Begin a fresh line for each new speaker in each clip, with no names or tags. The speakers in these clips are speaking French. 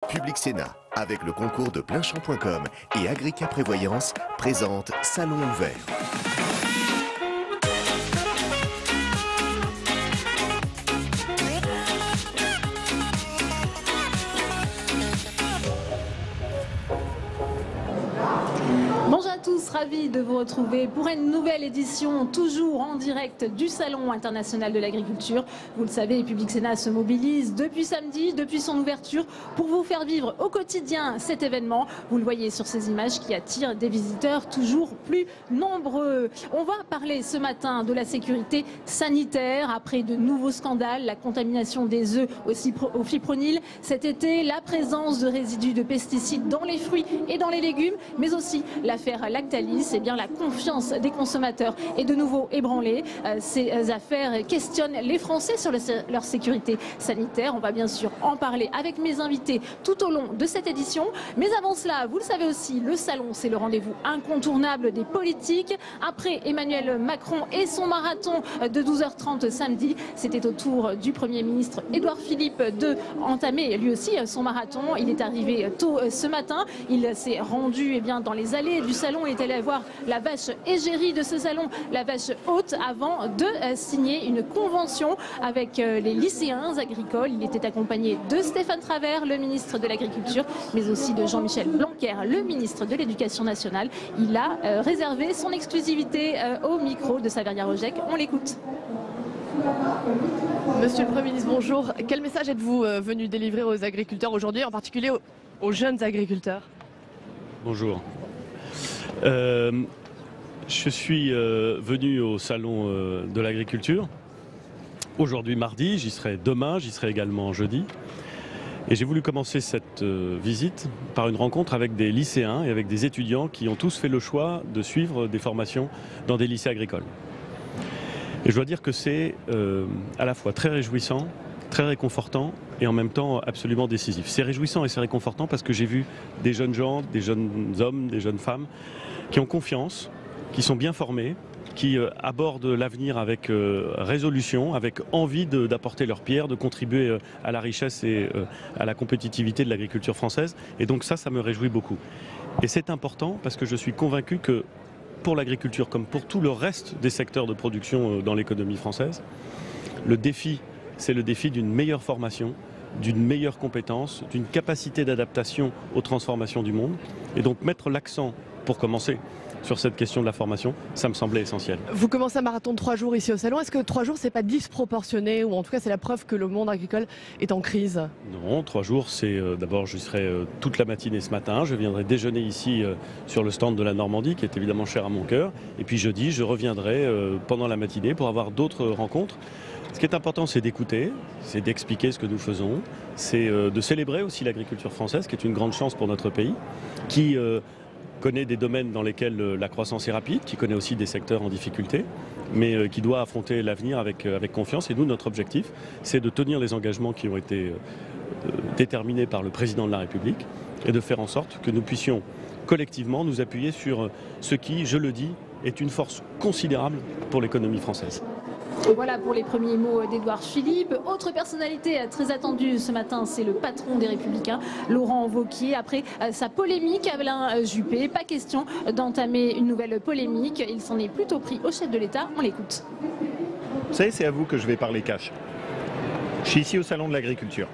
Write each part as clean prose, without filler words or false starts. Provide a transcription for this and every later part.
Public Sénat, avec le concours de Pleinchamp.com et Agrica Prévoyance, présente Salon ouvert.
Bonjour à tous, ravi de vous retrouver pour une nouvelle édition, toujours en direct du Salon international de l'agriculture. Vous le savez, Public Sénat se mobilise depuis samedi, depuis son ouverture, pour vous faire vivre au quotidien cet événement. Vous le voyez sur ces images qui attirent des visiteurs toujours plus nombreux. On va parler ce matin de la sécurité sanitaire après de nouveaux scandales, la contamination des œufs au fipronil. Cet été, la présence de résidus de pesticides dans les fruits et dans les légumes, mais aussi l'affaire Lactalis. Eh bien, la confiance des consommateurs est de nouveau ébranlée. Ces affaires questionnent les Français sur leur sécurité sanitaire. On va bien sûr en parler avec mes invités tout au long de cette édition. Mais avant cela, vous le savez aussi, le salon, c'est le rendez-vous incontournable des politiques. Après Emmanuel Macron et son marathon de 12h30 samedi, c'était au tour du Premier ministre Édouard Philippe de entamer lui aussi son marathon. Il est arrivé tôt ce matin. Il s'est rendu dans les allées du salon. Il est allé voir la vache égérie de ce salon, la vache haute, avant de signer une convention avec les lycéens agricoles. Il était accompagné de Stéphane Travert, le ministre de l'Agriculture, mais aussi de Jean-Michel Blanquer, le ministre de l'Éducation nationale. Il a réservé son exclusivité au micro de Saveria Rojek. On l'écoute.
Monsieur le Premier ministre, bonjour. Quel message êtes-vous venu délivrer aux agriculteurs aujourd'hui, en particulier aux jeunes agriculteurs?
Bonjour. Je suis venu au salon de l'agriculture aujourd'hui mardi, j'y serai demain, j'y serai également jeudi. Et j'ai voulu commencer cette visite par une rencontre avec des lycéens et avec des étudiants qui ont tous fait le choix de suivre des formations dans des lycées agricoles. Et je dois dire que c'est à la fois très réjouissant, très réconfortant et en même temps absolument décisif. C'est réjouissant et c'est réconfortant parce que j'ai vu des jeunes gens, des jeunes hommes, des jeunes femmes qui ont confiance, qui sont bien formés, qui abordent l'avenir avec résolution, avec envie d'apporter leur pierre, de contribuer à la richesse et à la compétitivité de l'agriculture française. Et donc ça me réjouit beaucoup. Et c'est important parce que je suis convaincu que pour l'agriculture, comme pour tout le reste des secteurs de production dans l'économie française, le défi, c'est le défi d'une meilleure formation, d'une meilleure compétence, d'une capacité d'adaptation aux transformations du monde. Et donc mettre l'accent, pour commencer, sur cette question de la formation, ça me semblait essentiel.
Vous commencez un marathon de 3 jours ici au salon. Est-ce que 3 jours, c'est pas disproportionné, ou en tout cas c'est la preuve que le monde agricole est en crise?
Non, 3 jours, c'est d'abord je serai toute la matinée ce matin. Je viendrai déjeuner ici sur le stand de la Normandie, qui est évidemment cher à mon cœur. Et puis jeudi, je reviendrai pendant la matinée pour avoir d'autres rencontres. Ce qui est important, c'est d'écouter, c'est d'expliquer ce que nous faisons, c'est de célébrer aussi l'agriculture française, qui est une grande chance pour notre pays, qui connaît des domaines dans lesquels la croissance est rapide, qui connaît aussi des secteurs en difficulté, mais qui doit affronter l'avenir avec confiance. Et nous, notre objectif, c'est de tenir les engagements qui ont été déterminés par le président de la République et de faire en sorte que nous puissions collectivement nous appuyer sur ce qui, je le dis, est une force considérable pour l'économie française.
Voilà pour les premiers mots d'Édouard Philippe. Autre personnalité très attendue ce matin, c'est le patron des Républicains, Laurent Wauquiez. Après sa polémique avec Alain Juppé, pas question d'entamer une nouvelle polémique. Il s'en est plutôt pris au chef de l'État. On l'écoute.
Vous savez, c'est à vous que je vais parler cash. Je suis ici au Salon de l'Agriculture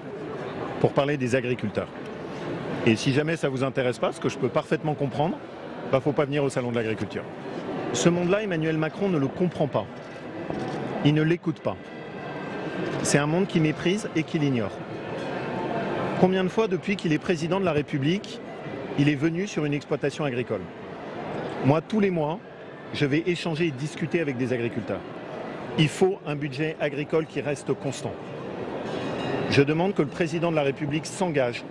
pour parler des agriculteurs. Et si jamais ça ne vous intéresse pas, ce que je peux parfaitement comprendre, il ne faut pas venir au Salon de l'Agriculture. Ce monde-là, Emmanuel Macron ne le comprend pas. Il ne l'écoute pas. C'est un monde qui méprise et qui l'ignore. Combien de fois, depuis qu'il est président de la République, il est venu sur une exploitation agricole? Moi, tous les mois, je vais échanger et discuter avec des agriculteurs. Il faut un budget agricole qui reste constant. Je demande que le président de la République s'engage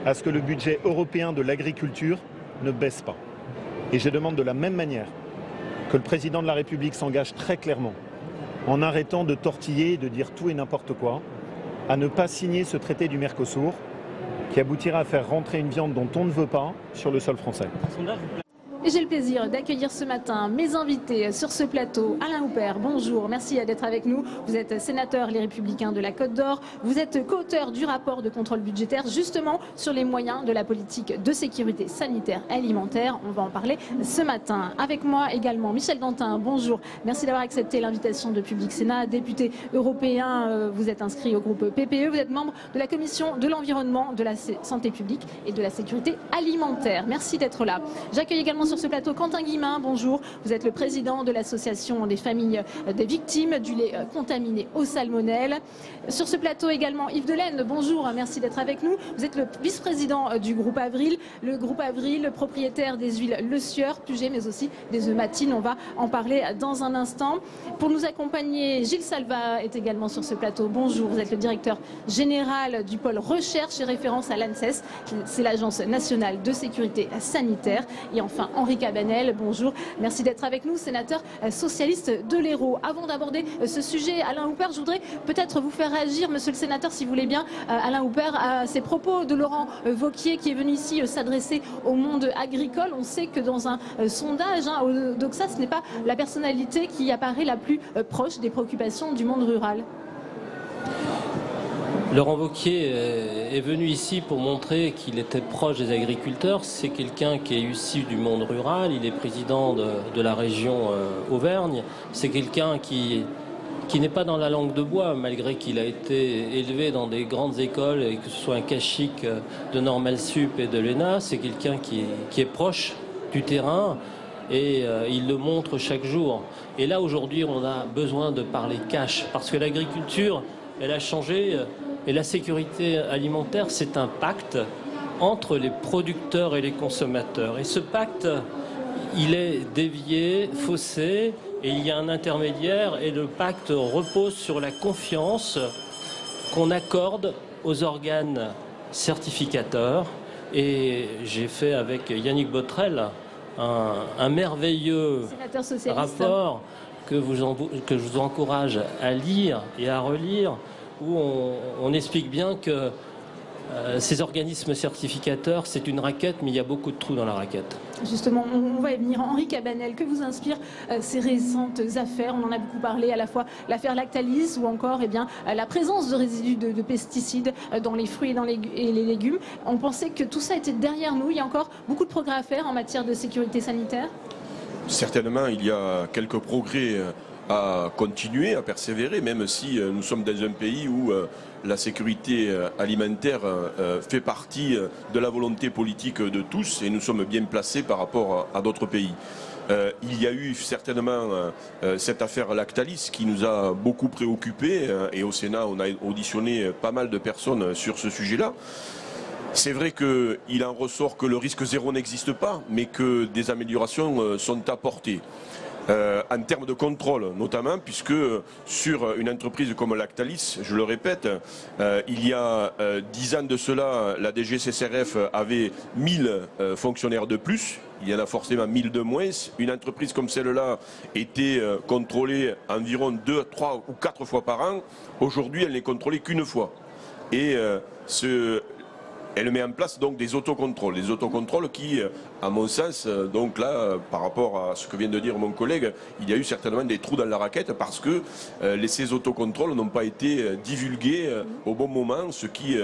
à ce que le budget européen de l'agriculture ne baisse pas. Et je demande de la même manière que le président de la République s'engage très clairement, en arrêtant de tortiller et de dire tout et n'importe quoi, à ne pas signer ce traité du Mercosur qui aboutira à faire rentrer une viande dont on ne veut pas sur le sol français.
Et j'ai le plaisir d'accueillir ce matin mes invités sur ce plateau. Alain Houpert, bonjour, merci d'être avec nous. Vous êtes sénateur Les Républicains de la Côte d'Or. Vous êtes co-auteur du rapport de contrôle budgétaire justement sur les moyens de la politique de sécurité sanitaire et alimentaire. On va en parler ce matin. Avec moi également Michel Dantin, bonjour. Merci d'avoir accepté l'invitation de Public Sénat. Député européen, vous êtes inscrit au groupe PPE. Vous êtes membre de la commission de l'environnement, de la santé publique et de la sécurité alimentaire. Merci d'être là. J'accueille également sur ce plateau Quentin Guillemin, bonjour. Vous êtes le président de l'association des familles des victimes du lait contaminé au salmonelle. Sur ce plateau également Yves Delaine, bonjour, merci d'être avec nous. Vous êtes le vice-président du groupe Avril. Le groupe Avril, propriétaire des huiles Le Sieur, Puget, mais aussi des œufs Matine. On va en parler dans un instant. Pour nous accompagner, Gilles Salva est également sur ce plateau. Bonjour, vous êtes le directeur général du pôle recherche et référence à l'ANSES. C'est l'Agence nationale de sécurité sanitaire. Et enfin, Henri Cabanel, bonjour. Merci d'être avec nous, sénateur socialiste de l'Hérault. Avant d'aborder ce sujet, Alain Houpert, je voudrais peut-être vous faire réagir, monsieur le sénateur, si vous voulez bien, Alain Houpert, à ces propos de Laurent Wauquiez qui est venu ici s'adresser au monde agricole. On sait que dans un sondage, au Doxa, ce n'est pas la personnalité qui apparaît la plus proche des préoccupations du monde rural.
Laurent Wauquiez est venu ici pour montrer qu'il était proche des agriculteurs. C'est quelqu'un qui est issu du monde rural, il est président de la région Auvergne. C'est quelqu'un qui n'est pas dans la langue de bois, malgré qu'il a été élevé dans des grandes écoles, et que ce soit un cachique de Normal Sup et de l'ENA. C'est quelqu'un qui est proche du terrain et il le montre chaque jour. Et là, aujourd'hui, on a besoin de parler cash, parce que l'agriculture, elle a changé. Et la sécurité alimentaire, c'est un pacte entre les producteurs et les consommateurs. Et ce pacte, il est dévié, faussé, et il y a un intermédiaire, et le pacte repose sur la confiance qu'on accorde aux organes certificateurs. Et j'ai fait avec Yannick Botrel un merveilleux rapport que je vous encourage à lire et à relire, où on explique bien que ces organismes certificateurs, c'est une raquette, mais il y a beaucoup de trous dans la raquette.
Justement, on va y venir. Henri Cabanel, que vous inspirent ces récentes affaires? On en a beaucoup parlé, à la fois l'affaire Lactalis ou encore la présence de résidus de pesticides dans les fruits et les légumes. On pensait que tout ça était derrière nous. Il y a encore beaucoup de progrès à faire en matière de sécurité sanitaire?
Certainement, il y a quelques progrès à continuer, à persévérer, même si nous sommes dans un pays où la sécurité alimentaire fait partie de la volonté politique de tous, et nous sommes bien placés par rapport à d'autres pays. Il y a eu certainement cette affaire Lactalis qui nous a beaucoup préoccupés, et au Sénat on a auditionné pas mal de personnes sur ce sujet-là. C'est vrai qu'il en ressort que le risque zéro n'existe pas, mais que des améliorations sont apportées. En termes de contrôle notamment, puisque sur une entreprise comme Lactalis, je le répète, il y a 10 ans de cela, la DGCCRF avait 1000 fonctionnaires de plus. Il y en a forcément 1000 de moins. Une entreprise comme celle-là était contrôlée environ 2, 3 ou 4 fois par an. Aujourd'hui, elle n'est contrôlée qu'une fois. Et elle met en place donc des autocontrôles. Des autocontrôles qui, à mon sens, donc là, par rapport à ce que vient de dire mon collègue, il y a eu certainement des trous dans la raquette parce que ces autocontrôles n'ont pas été divulgués au bon moment, ce qui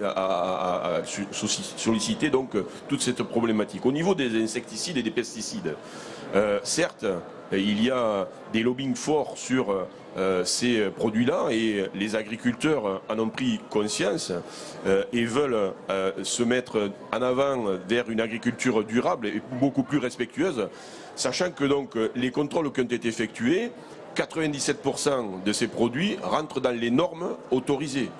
a sollicité donc toute cette problématique. Au niveau des insecticides et des pesticides, certes, il y a des lobbying forts sur ces produits-là, et les agriculteurs en ont pris conscience et veulent se mettre en avant vers une agriculture durable et beaucoup plus respectueuse, sachant que donc les contrôles qui ont été effectués, 97% de ces produits rentrent dans les normes autorisées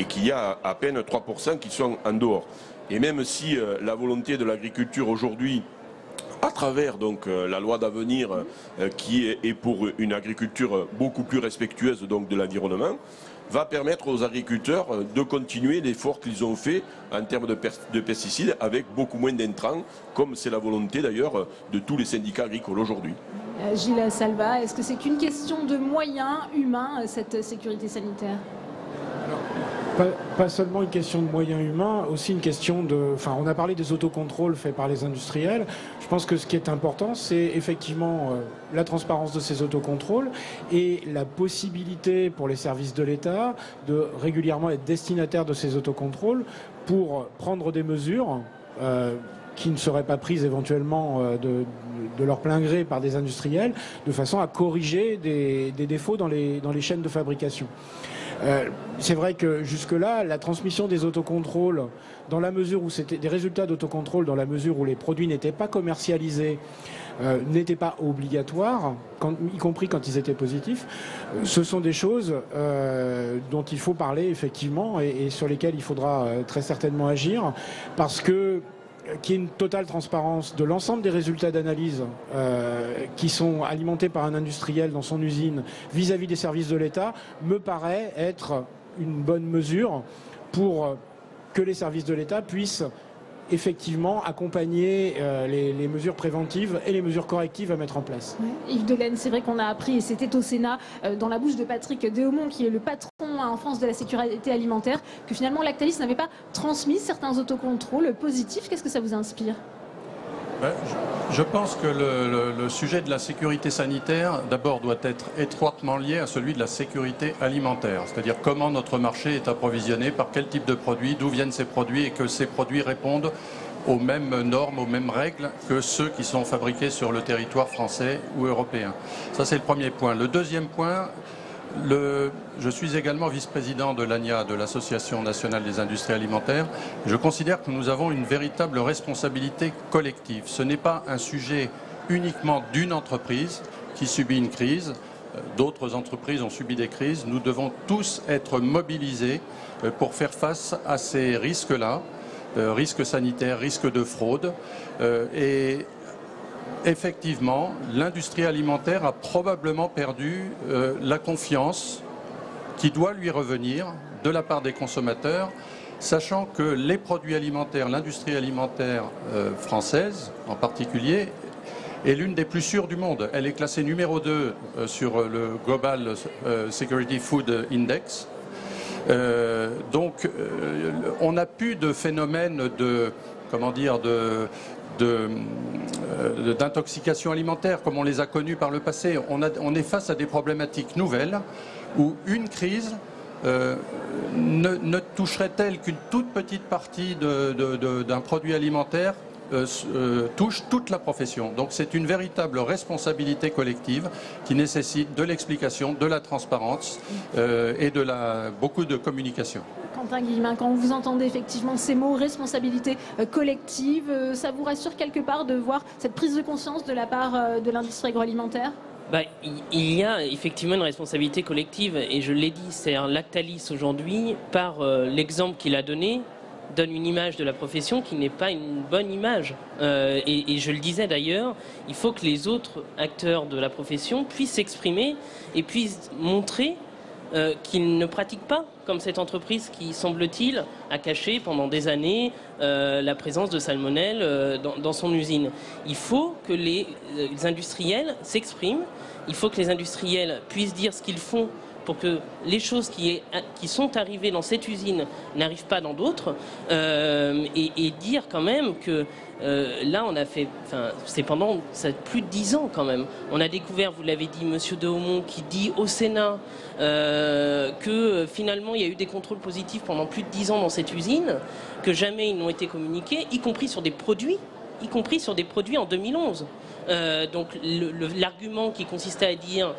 et qu'il y a à peine 3% qui sont en dehors. Et même si la volonté de l'agriculture aujourd'hui, à travers donc la loi d'avenir qui est pour une agriculture beaucoup plus respectueuse donc de l'environnement, va permettre aux agriculteurs de continuer l'effort qu'ils ont fait en termes de pesticides avec beaucoup moins d'intrants, comme c'est la volonté d'ailleurs de tous les syndicats agricoles aujourd'hui.
Gilles Salva, est-ce que c'est qu'une question de moyens humains, cette sécurité sanitaire?
Pas seulement une question de moyens humains, aussi une question de... Enfin, on a parlé des autocontrôles faits par les industriels. Je pense que ce qui est important, c'est effectivement la transparence de ces autocontrôles et la possibilité pour les services de l'État de régulièrement être destinataires de ces autocontrôles pour prendre des mesures qui ne seraient pas prises éventuellement de leur plein gré par des industriels, de façon à corriger des défauts dans les chaînes de fabrication. C'est vrai que jusque-là, la transmission des autocontrôles, dans la mesure où c'était des résultats d'autocontrôle, dans la mesure où les produits n'étaient pas commercialisés, n'étaient pas obligatoires, y compris quand ils étaient positifs, ce sont des choses dont il faut parler effectivement et sur lesquelles il faudra très certainement agir, parce que qu'il y ait une totale transparence de l'ensemble des résultats d'analyse qui sont alimentés par un industriel dans son usine vis-à-vis des services de l'État me paraît être une bonne mesure pour que les services de l'État puissent effectivement accompagner les mesures préventives et les mesures correctives à mettre en place.
Yves Delaine, c'est vrai qu'on a appris, et c'était au Sénat, dans la bouche de Patrick Dehaumont, qui est le patron en France de la sécurité alimentaire, que finalement Lactalis n'avait pas transmis certains autocontrôles positifs. Qu'est-ce que ça vous inspire ?
Je pense que le sujet de la sécurité sanitaire, d'abord, doit être étroitement lié à celui de la sécurité alimentaire. C'est-à-dire comment notre marché est approvisionné, par quel type de produits, d'où viennent ces produits et que ces produits répondent aux mêmes normes, aux mêmes règles que ceux qui sont fabriqués sur le territoire français ou européen. Ça, c'est le premier point. Le deuxième point, je suis également vice-président de l'ANIA, de l'Association nationale des industries alimentaires. Je considère que nous avons une véritable responsabilité collective. Ce n'est pas un sujet uniquement d'une entreprise qui subit une crise. D'autres entreprises ont subi des crises. Nous devons tous être mobilisés pour faire face à ces risques-là, risques sanitaires, risques de fraude. Et effectivement, l'industrie alimentaire a probablement perdu la confiance qui doit lui revenir de la part des consommateurs, sachant que les produits alimentaires, l'industrie alimentaire française en particulier, est l'une des plus sûres du monde. Elle est classée numéro 2 sur le Global Security Food Index. Donc, on n'a plus de phénomène d'intoxication alimentaire comme on les a connus par le passé. On est face à des problématiques nouvelles où une crise ne toucherait-elle qu'une toute petite partie d'un produit alimentaire touche toute la profession. Donc c'est une véritable responsabilité collective qui nécessite de l'explication, de la transparence et beaucoup de communication.
Quentin Guillemin, quand vous entendez effectivement ces mots, responsabilité collective, ça vous rassure quelque part de voir cette prise de conscience de la part de l'industrie agroalimentaire ?
Il y a effectivement une responsabilité collective et je l'ai dit, c'est Lactalis aujourd'hui, par l'exemple qu'il a donné, donne une image de la profession qui n'est pas une bonne image. Et je le disais d'ailleurs, il faut que les autres acteurs de la profession puissent s'exprimer et puissent montrer qu'ils ne pratiquent pas, comme cette entreprise qui, semble-t-il, a caché pendant des années la présence de salmonelle dans son usine. Il faut que les industriels s'expriment, il faut que les industriels puissent dire ce qu'ils font pour que les choses qui sont arrivées dans cette usine n'arrivent pas dans d'autres, et dire quand même que là on a fait, c'est pendant plus de 10 ans quand même, on a découvert, vous l'avez dit, Monsieur Dehaumont, qui dit au Sénat que finalement il y a eu des contrôles positifs pendant plus de 10 ans dans cette usine, que jamais ils n'ont été communiqués, y compris sur des produits en 2011. Donc l'argument qui consistait à dire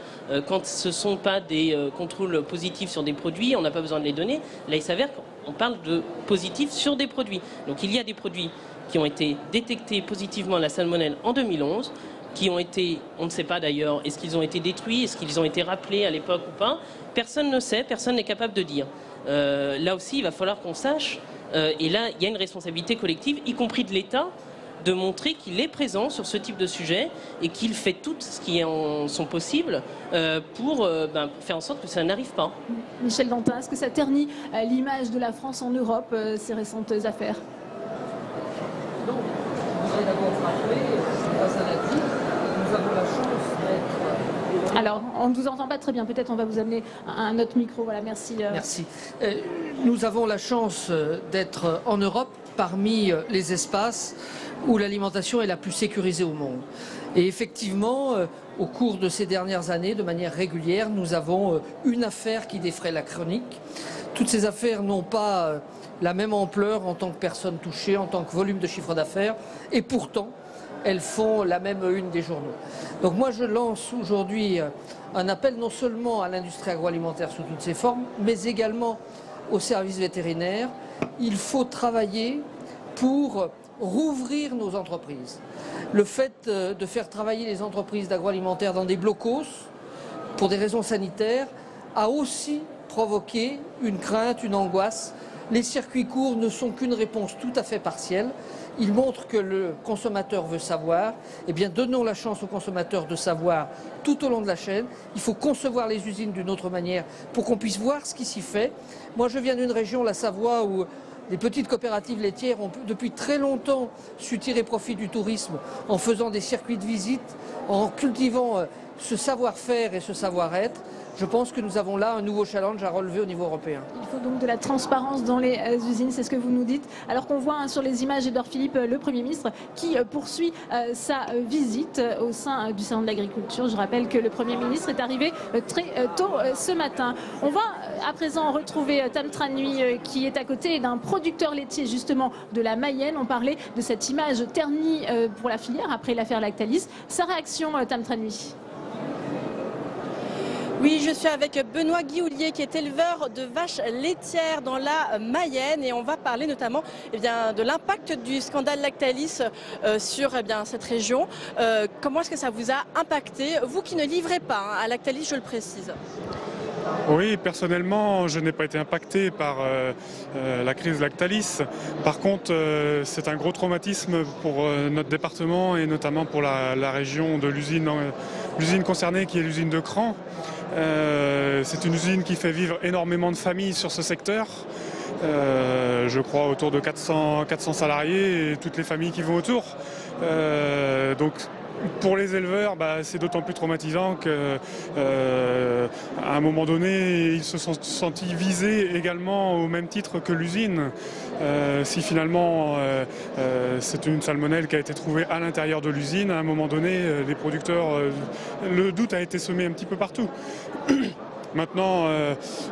quand ce ne sont pas des contrôles positifs sur des produits, on n'a pas besoin de les donner, là il s'avère qu'on parle de positifs sur des produits. Donc il y a des produits qui ont été détectés positivement à la salmonelle en 2011, qui ont été, on ne sait pas d'ailleurs, est-ce qu'ils ont été détruits, est-ce qu'ils ont été rappelés à l'époque ou pas, personne ne sait, personne n'est capable de dire. Là aussi il va falloir qu'on sache, et là il y a une responsabilité collective, y compris de l'État, de montrer qu'il est présent sur ce type de sujet et qu'il fait tout ce qui est en son possible pour faire en sorte que ça n'arrive pas.
Michel Dantin, est-ce que ça ternit l'image de la France en Europe, ces récentes affaires ?
Non, je voudrais d'abord rappeler, c'est pas ça l'a dit, nous avons la chance d'être
Alors, on ne vous entend pas très bien. Peut-être on va vous amener un autre micro. Voilà, merci.
Merci. Nous avons la chance d'être en Europe parmi les espaces où l'alimentation est la plus sécurisée au monde. Et effectivement, au cours de ces dernières années, de manière régulière, nous avons une affaire qui défraie la chronique. Toutes ces affaires n'ont pas la même ampleur en tant que personnes touchées, en tant que volume de chiffre d'affaires, et pourtant, elles font la même une des journaux. Donc moi, je lance aujourd'hui un appel non seulement à l'industrie agroalimentaire sous toutes ses formes, mais également aux services vétérinaires. Il faut travailler pour rouvrir nos entreprises. Le fait de faire travailler les entreprises d'agroalimentaire dans des blocos, pour des raisons sanitaires, a aussi provoqué une crainte, une angoisse. Les circuits courts ne sont qu'une réponse tout à fait partielle. Ils montrent que le consommateur veut savoir. Eh bien, donnons la chance au consommateur de savoir tout au long de la chaîne. Il faut concevoir les usines d'une autre manière pour qu'on puisse voir ce qui s'y fait. Moi, je viens d'une région, la Savoie, où les petites coopératives laitières ont depuis très longtemps su tirer profit du tourisme en faisant des circuits de visite, en cultivant ce savoir-faire et ce savoir-être. Je pense que nous avons là un nouveau challenge à relever au niveau européen.
Il faut donc de la transparence dans les usines, c'est ce que vous nous dites. Alors qu'on voit sur les images Édouard Philippe, le Premier ministre, qui poursuit sa visite au sein du Salon de l'Agriculture. Je rappelle que le Premier ministre est arrivé très tôt ce matin. On va à présent retrouver Tam Tran Nui qui est à côté d'un producteur laitier justement de la Mayenne. On parlait de cette image ternie pour la filière après l'affaire Lactalis. Sa réaction, Tam Tran Nui?
Oui, je suis avec Benoît Guihoulier qui est éleveur de vaches laitières dans la Mayenne et on va parler notamment de l'impact du scandale Lactalis sur cette région. Comment est-ce que ça vous a impacté, vous qui ne livrez pas à Lactalis, je le précise?
Oui, personnellement, je n'ai pas été impacté par la crise Lactalis. Par contre, c'est un gros traumatisme pour notre département et notamment pour la région de l'usine concernée qui est l'usine de Cran. C'est une usine qui fait vivre énormément de familles sur ce secteur. Je crois autour de 400 salariés et toutes les familles qui vont autour. Donc pour les éleveurs, c'est d'autant plus traumatisant qu'à un moment donné, ils se sont sentis visés également au même titre que l'usine. Si finalement c'est une salmonelle qui a été trouvée à l'intérieur de l'usine, à un moment donné, les producteurs, le doute a été semé un petit peu partout. Maintenant,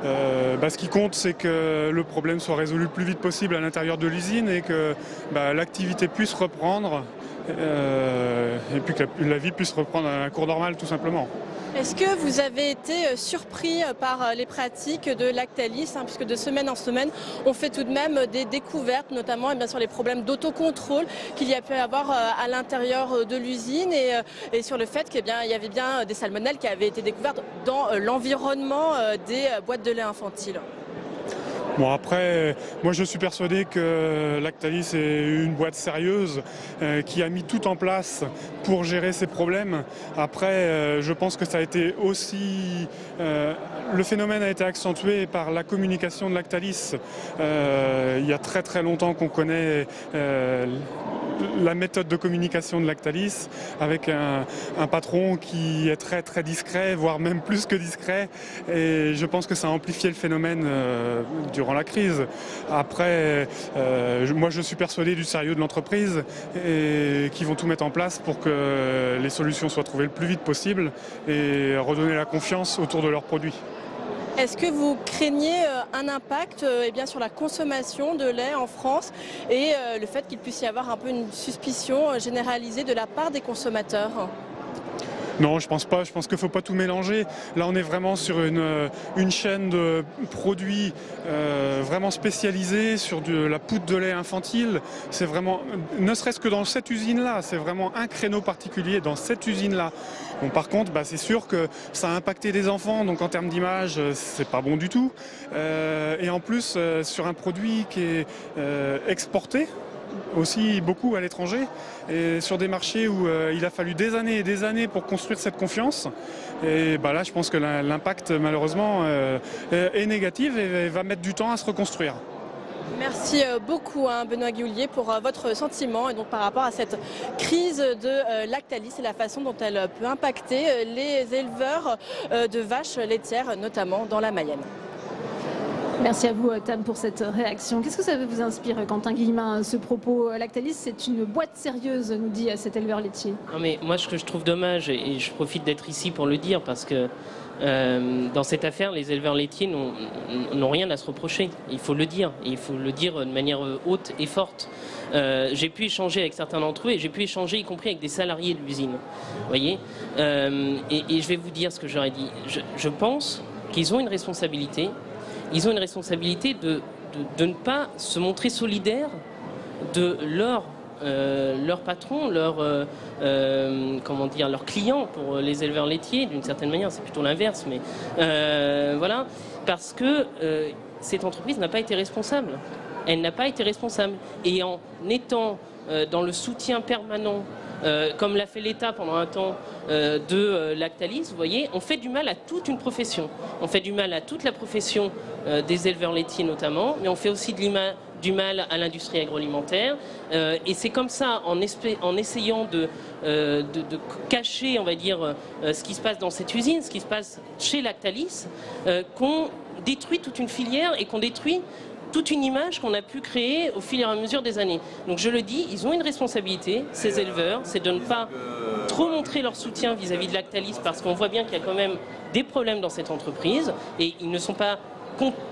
ce qui compte, c'est que le problème soit résolu le plus vite possible à l'intérieur de l'usine et que l'activité puisse reprendre et puis que la vie puisse reprendre un cours normal tout simplement.
Est-ce que vous avez été surpris par les pratiques de Lactalis, puisque de semaine en semaine, on fait tout de même des découvertes, notamment sur les problèmes d'autocontrôle qu'il y a pu avoir à l'intérieur de l'usine et sur le fait qu'il y avait bien des salmonelles qui avaient été découvertes dans l'environnement des boîtes de lait infantile?
Bon, après, moi je suis persuadé que Lactalis est une boîte sérieuse qui a mis tout en place pour gérer ces problèmes. Après, je pense que ça a été aussi... le phénomène a été accentué par la communication de Lactalis. Il y a très très longtemps qu'on connaît la méthode de communication de Lactalis avec un patron qui est très très discret, voire même plus que discret. Et je pense que ça a amplifié le phénomène durant la crise. Après, moi je suis persuadé du sérieux de l'entreprise et qu'ils vont tout mettre en place pour que les solutions soient trouvées le plus vite possible et redonner la confiance autour de leurs produits.
Est-ce que vous craignez un impact sur la consommation de lait en France et le fait qu'il puisse y avoir un peu une suspicion généralisée de la part des consommateurs ?
Non, je pense pas. Je pense qu'il ne faut pas tout mélanger. Là, on est vraiment sur une chaîne de produits vraiment spécialisés sur de la poudre de lait infantile. C'est vraiment, ne serait-ce que dans cette usine-là, c'est vraiment un créneau particulier dans cette usine-là. Bon, par contre, c'est sûr que ça a impacté des enfants, donc en termes d'image, c'est pas bon du tout. Et en plus, sur un produit qui est exporté aussi beaucoup à l'étranger et sur des marchés où il a fallu des années et des années pour construire cette confiance. Et là, je pense que l'impact, malheureusement, est négatif et va mettre du temps à se reconstruire.
Merci beaucoup Benoît Guillier pour votre sentiment et donc par rapport à cette crise de Lactalis et la façon dont elle peut impacter les éleveurs de vaches laitières, notamment dans la Mayenne.
Merci à vous Tam pour cette réaction. Qu'est-ce que ça vous inspire, Quentin Guillemin, ce propos? Lactalis, c'est une boîte sérieuse, nous dit cet éleveur laitier.
Non mais moi ce que je trouve dommage, et je profite d'être ici pour le dire, parce que dans cette affaire, les éleveurs laitiers n'ont rien à se reprocher. Il faut le dire, et il faut le dire de manière haute et forte. J'ai pu échanger avec certains d'entre eux, et j'ai pu échanger y compris avec des salariés de l'usine. Vous voyez, et je vais vous dire ce que j'aurais dit. Je pense qu'ils ont une responsabilité. Ils ont une responsabilité de ne pas se montrer solidaires de leur patron, leurs clients pour les éleveurs laitiers. D'une certaine manière, c'est plutôt l'inverse, mais voilà, parce que cette entreprise n'a pas été responsable. Elle n'a pas été responsable. Et en étant dans le soutien permanent, comme l'a fait l'État pendant un temps de Lactalis, vous voyez, on fait du mal à toute une profession. On fait du mal à toute la profession des éleveurs laitiers notamment, mais on fait aussi du mal à l'industrie agroalimentaire. Et c'est comme ça, en essayant de cacher, on va dire, ce qui se passe dans cette usine, ce qui se passe chez Lactalis, qu'on détruit toute une filière et qu'on détruit toute une image qu'on a pu créer au fil et à mesure des années. Donc je le dis, ils ont une responsabilité, ces éleveurs, c'est de ne pas trop montrer leur soutien vis-à-vis de Lactalis, parce qu'on voit bien qu'il y a quand même des problèmes dans cette entreprise, et ils ne sont pas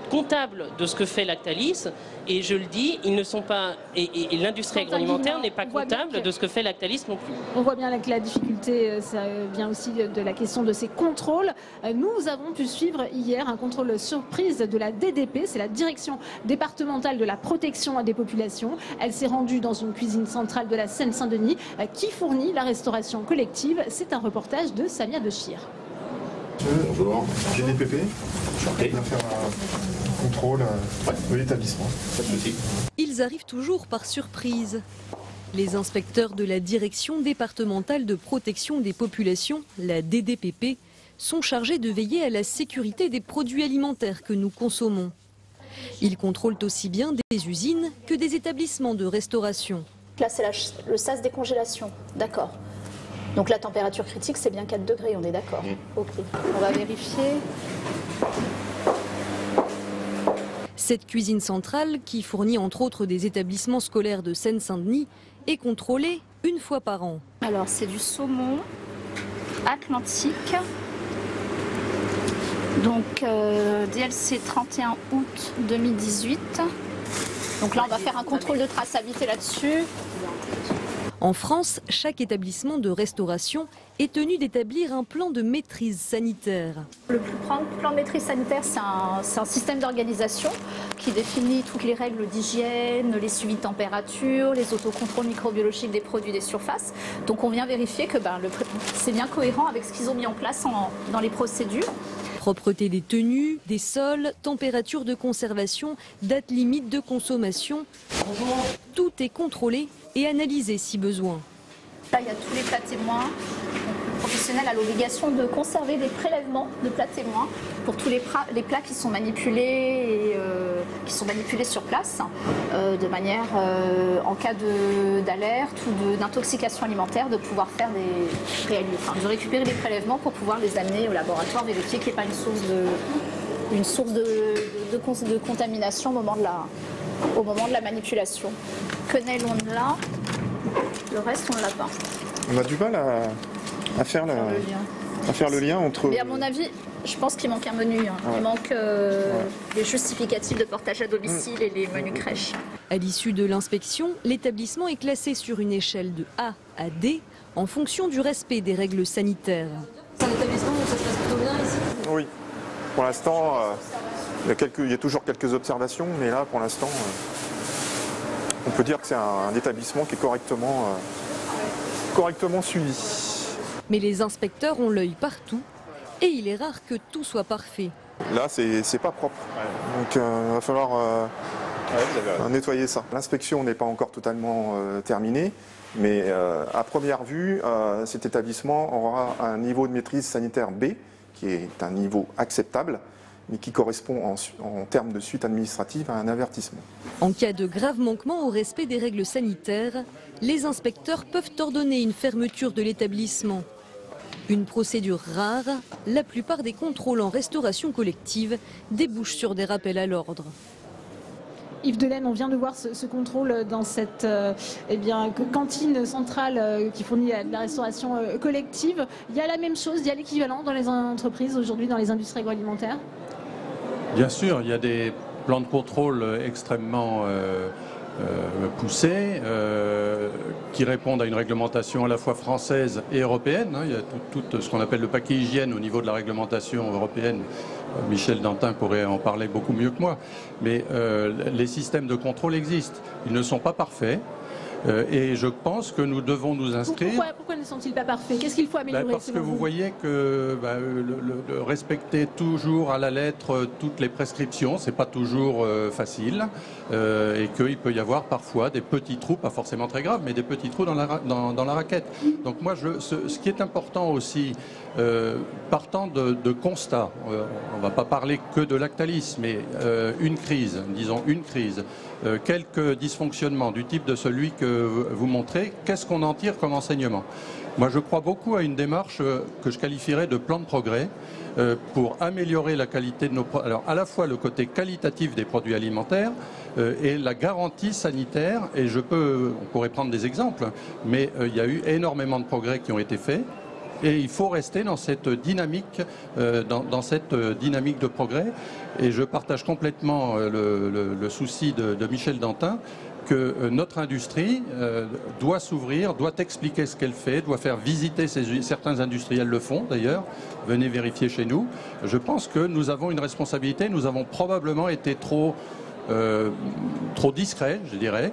comptables de ce que fait Lactalis, et je le dis, ils ne sont pas, et l'industrie agroalimentaire n'est pas comptable de ce que fait Lactalis non plus.
On voit bien que la difficulté, ça vient aussi de la question de ces contrôles. Nous avons pu suivre hier un contrôle surprise de la DDP, c'est la Direction départementale de la protection des populations. Elle s'est rendue dans une cuisine centrale de la Seine-Saint-Denis qui fournit la restauration collective. C'est un reportage de Samia Dechir.
Bonjour. GDPP. On vient faire un contrôle de l'établissement. Pas de souci.
Ils arrivent toujours par surprise. Les inspecteurs de la Direction départementale de protection des populations, la DDPP, sont chargés de veiller à la sécurité des produits alimentaires que nous consommons. Ils contrôlent aussi bien des usines que des établissements de restauration.
Là, c'est le sas décongélation. D'accord. Donc la température critique, c'est bien 4 degrés, on est d'accord. Ok, on va vérifier.
Cette cuisine centrale, qui fournit entre autres des établissements scolaires de Seine-Saint-Denis, est contrôlée une fois par an.
Alors c'est du saumon atlantique. Donc DLC 31 août 2018. Donc là, on va faire un contrôle de traçabilité là-dessus.
En France, chaque établissement de restauration est tenu d'établir un plan de maîtrise sanitaire.
Le plan de maîtrise sanitaire, c'est un système d'organisation qui définit toutes les règles d'hygiène, les suivis de température, les autocontrôles microbiologiques des produits des surfaces. Donc on vient vérifier que c'est bien cohérent avec ce qu'ils ont mis en place dans les procédures.
Propreté des tenues, des sols, température de conservation, date limite de consommation. Tout est contrôlé et analysé si besoin.
Là, il y a tous les plats témoins. Le professionnel a l'obligation de conserver des prélèvements de plats témoins pour tous les plats qui sont manipulés sur place, de manière, en cas d'alerte ou d'intoxication alimentaire, de pouvoir faire de récupérer des prélèvements pour pouvoir les amener au laboratoire, vérifier qu'il n'y ait pas une source de contamination au moment de la manipulation. Quenelle, on l'a. Le reste, on ne l'a pas.
On a du mal à faire le lien entre...
Mais à mon avis, je pense qu'il manque un menu. Ouais. Il manque les justificatifs de portage à domicile et les menus crèches.
À l'issue de l'inspection, l'établissement est classé sur une échelle de A à D en fonction du respect des règles sanitaires.
C'est un établissement où ça se passe plutôt bien ici?
Oui. Pour l'instant, il y a toujours quelques observations, mais là, pour l'instant, on peut dire que c'est un établissement qui est correctement suivi.
Mais les inspecteurs ont l'œil partout et il est rare que tout soit parfait.
Là, c'est pas propre. Donc il va falloir nettoyer ça. L'inspection n'est pas encore totalement terminée, mais à première vue, cet établissement aura un niveau de maîtrise sanitaire B, qui est un niveau acceptable. mais qui correspond en termes de suite administrative à un avertissement.
En cas de grave manquement au respect des règles sanitaires, les inspecteurs peuvent ordonner une fermeture de l'établissement. Une procédure rare, la plupart des contrôles en restauration collective débouchent sur des rappels à l'ordre.
Yves Delaine, on vient de voir ce contrôle dans cette cantine centrale qui fournit de la restauration collective. Il y a la même chose, il y a l'équivalent dans les entreprises aujourd'hui, dans les industries agroalimentaires?
Bien sûr, il y a des plans de contrôle extrêmement poussés qui répondent à une réglementation à la fois française et européenne. Il y a tout ce qu'on appelle le paquet hygiène au niveau de la réglementation européenne. Michel Dantin pourrait en parler beaucoup mieux que moi. Mais les systèmes de contrôle existent. Ils ne sont pas parfaits. Et je pense que nous devons nous inscrire...
Pourquoi ne sont-ils pas parfaits? Qu'est-ce qu'il faut améliorer?
Parce que vous voyez que respecter toujours à la lettre toutes les prescriptions, c'est pas toujours facile, et qu'il peut y avoir parfois des petits trous, pas forcément très graves, mais des petits trous dans la raquette. Donc moi, ce qui est important aussi, partant de constats, on ne va pas parler que de Lactalis, mais une crise, disons une crise, quelques dysfonctionnements du type de celui que vous montrez, qu'est-ce qu'on en tire comme enseignement? Moi, je crois beaucoup à une démarche que je qualifierais de plan de progrès pour améliorer la qualité de nos produits. Alors, à la fois le côté qualitatif des produits alimentaires et la garantie sanitaire. Et on pourrait prendre des exemples, mais il y a eu énormément de progrès qui ont été faits. Et il faut rester dans cette dynamique, de progrès. Et je partage complètement le souci de Michel Dantin que notre industrie doit s'ouvrir, doit expliquer ce qu'elle fait, doit faire visiter certains industriels le font d'ailleurs. Venez vérifier chez nous. Je pense que nous avons une responsabilité. Nous avons probablement été trop discret, je dirais,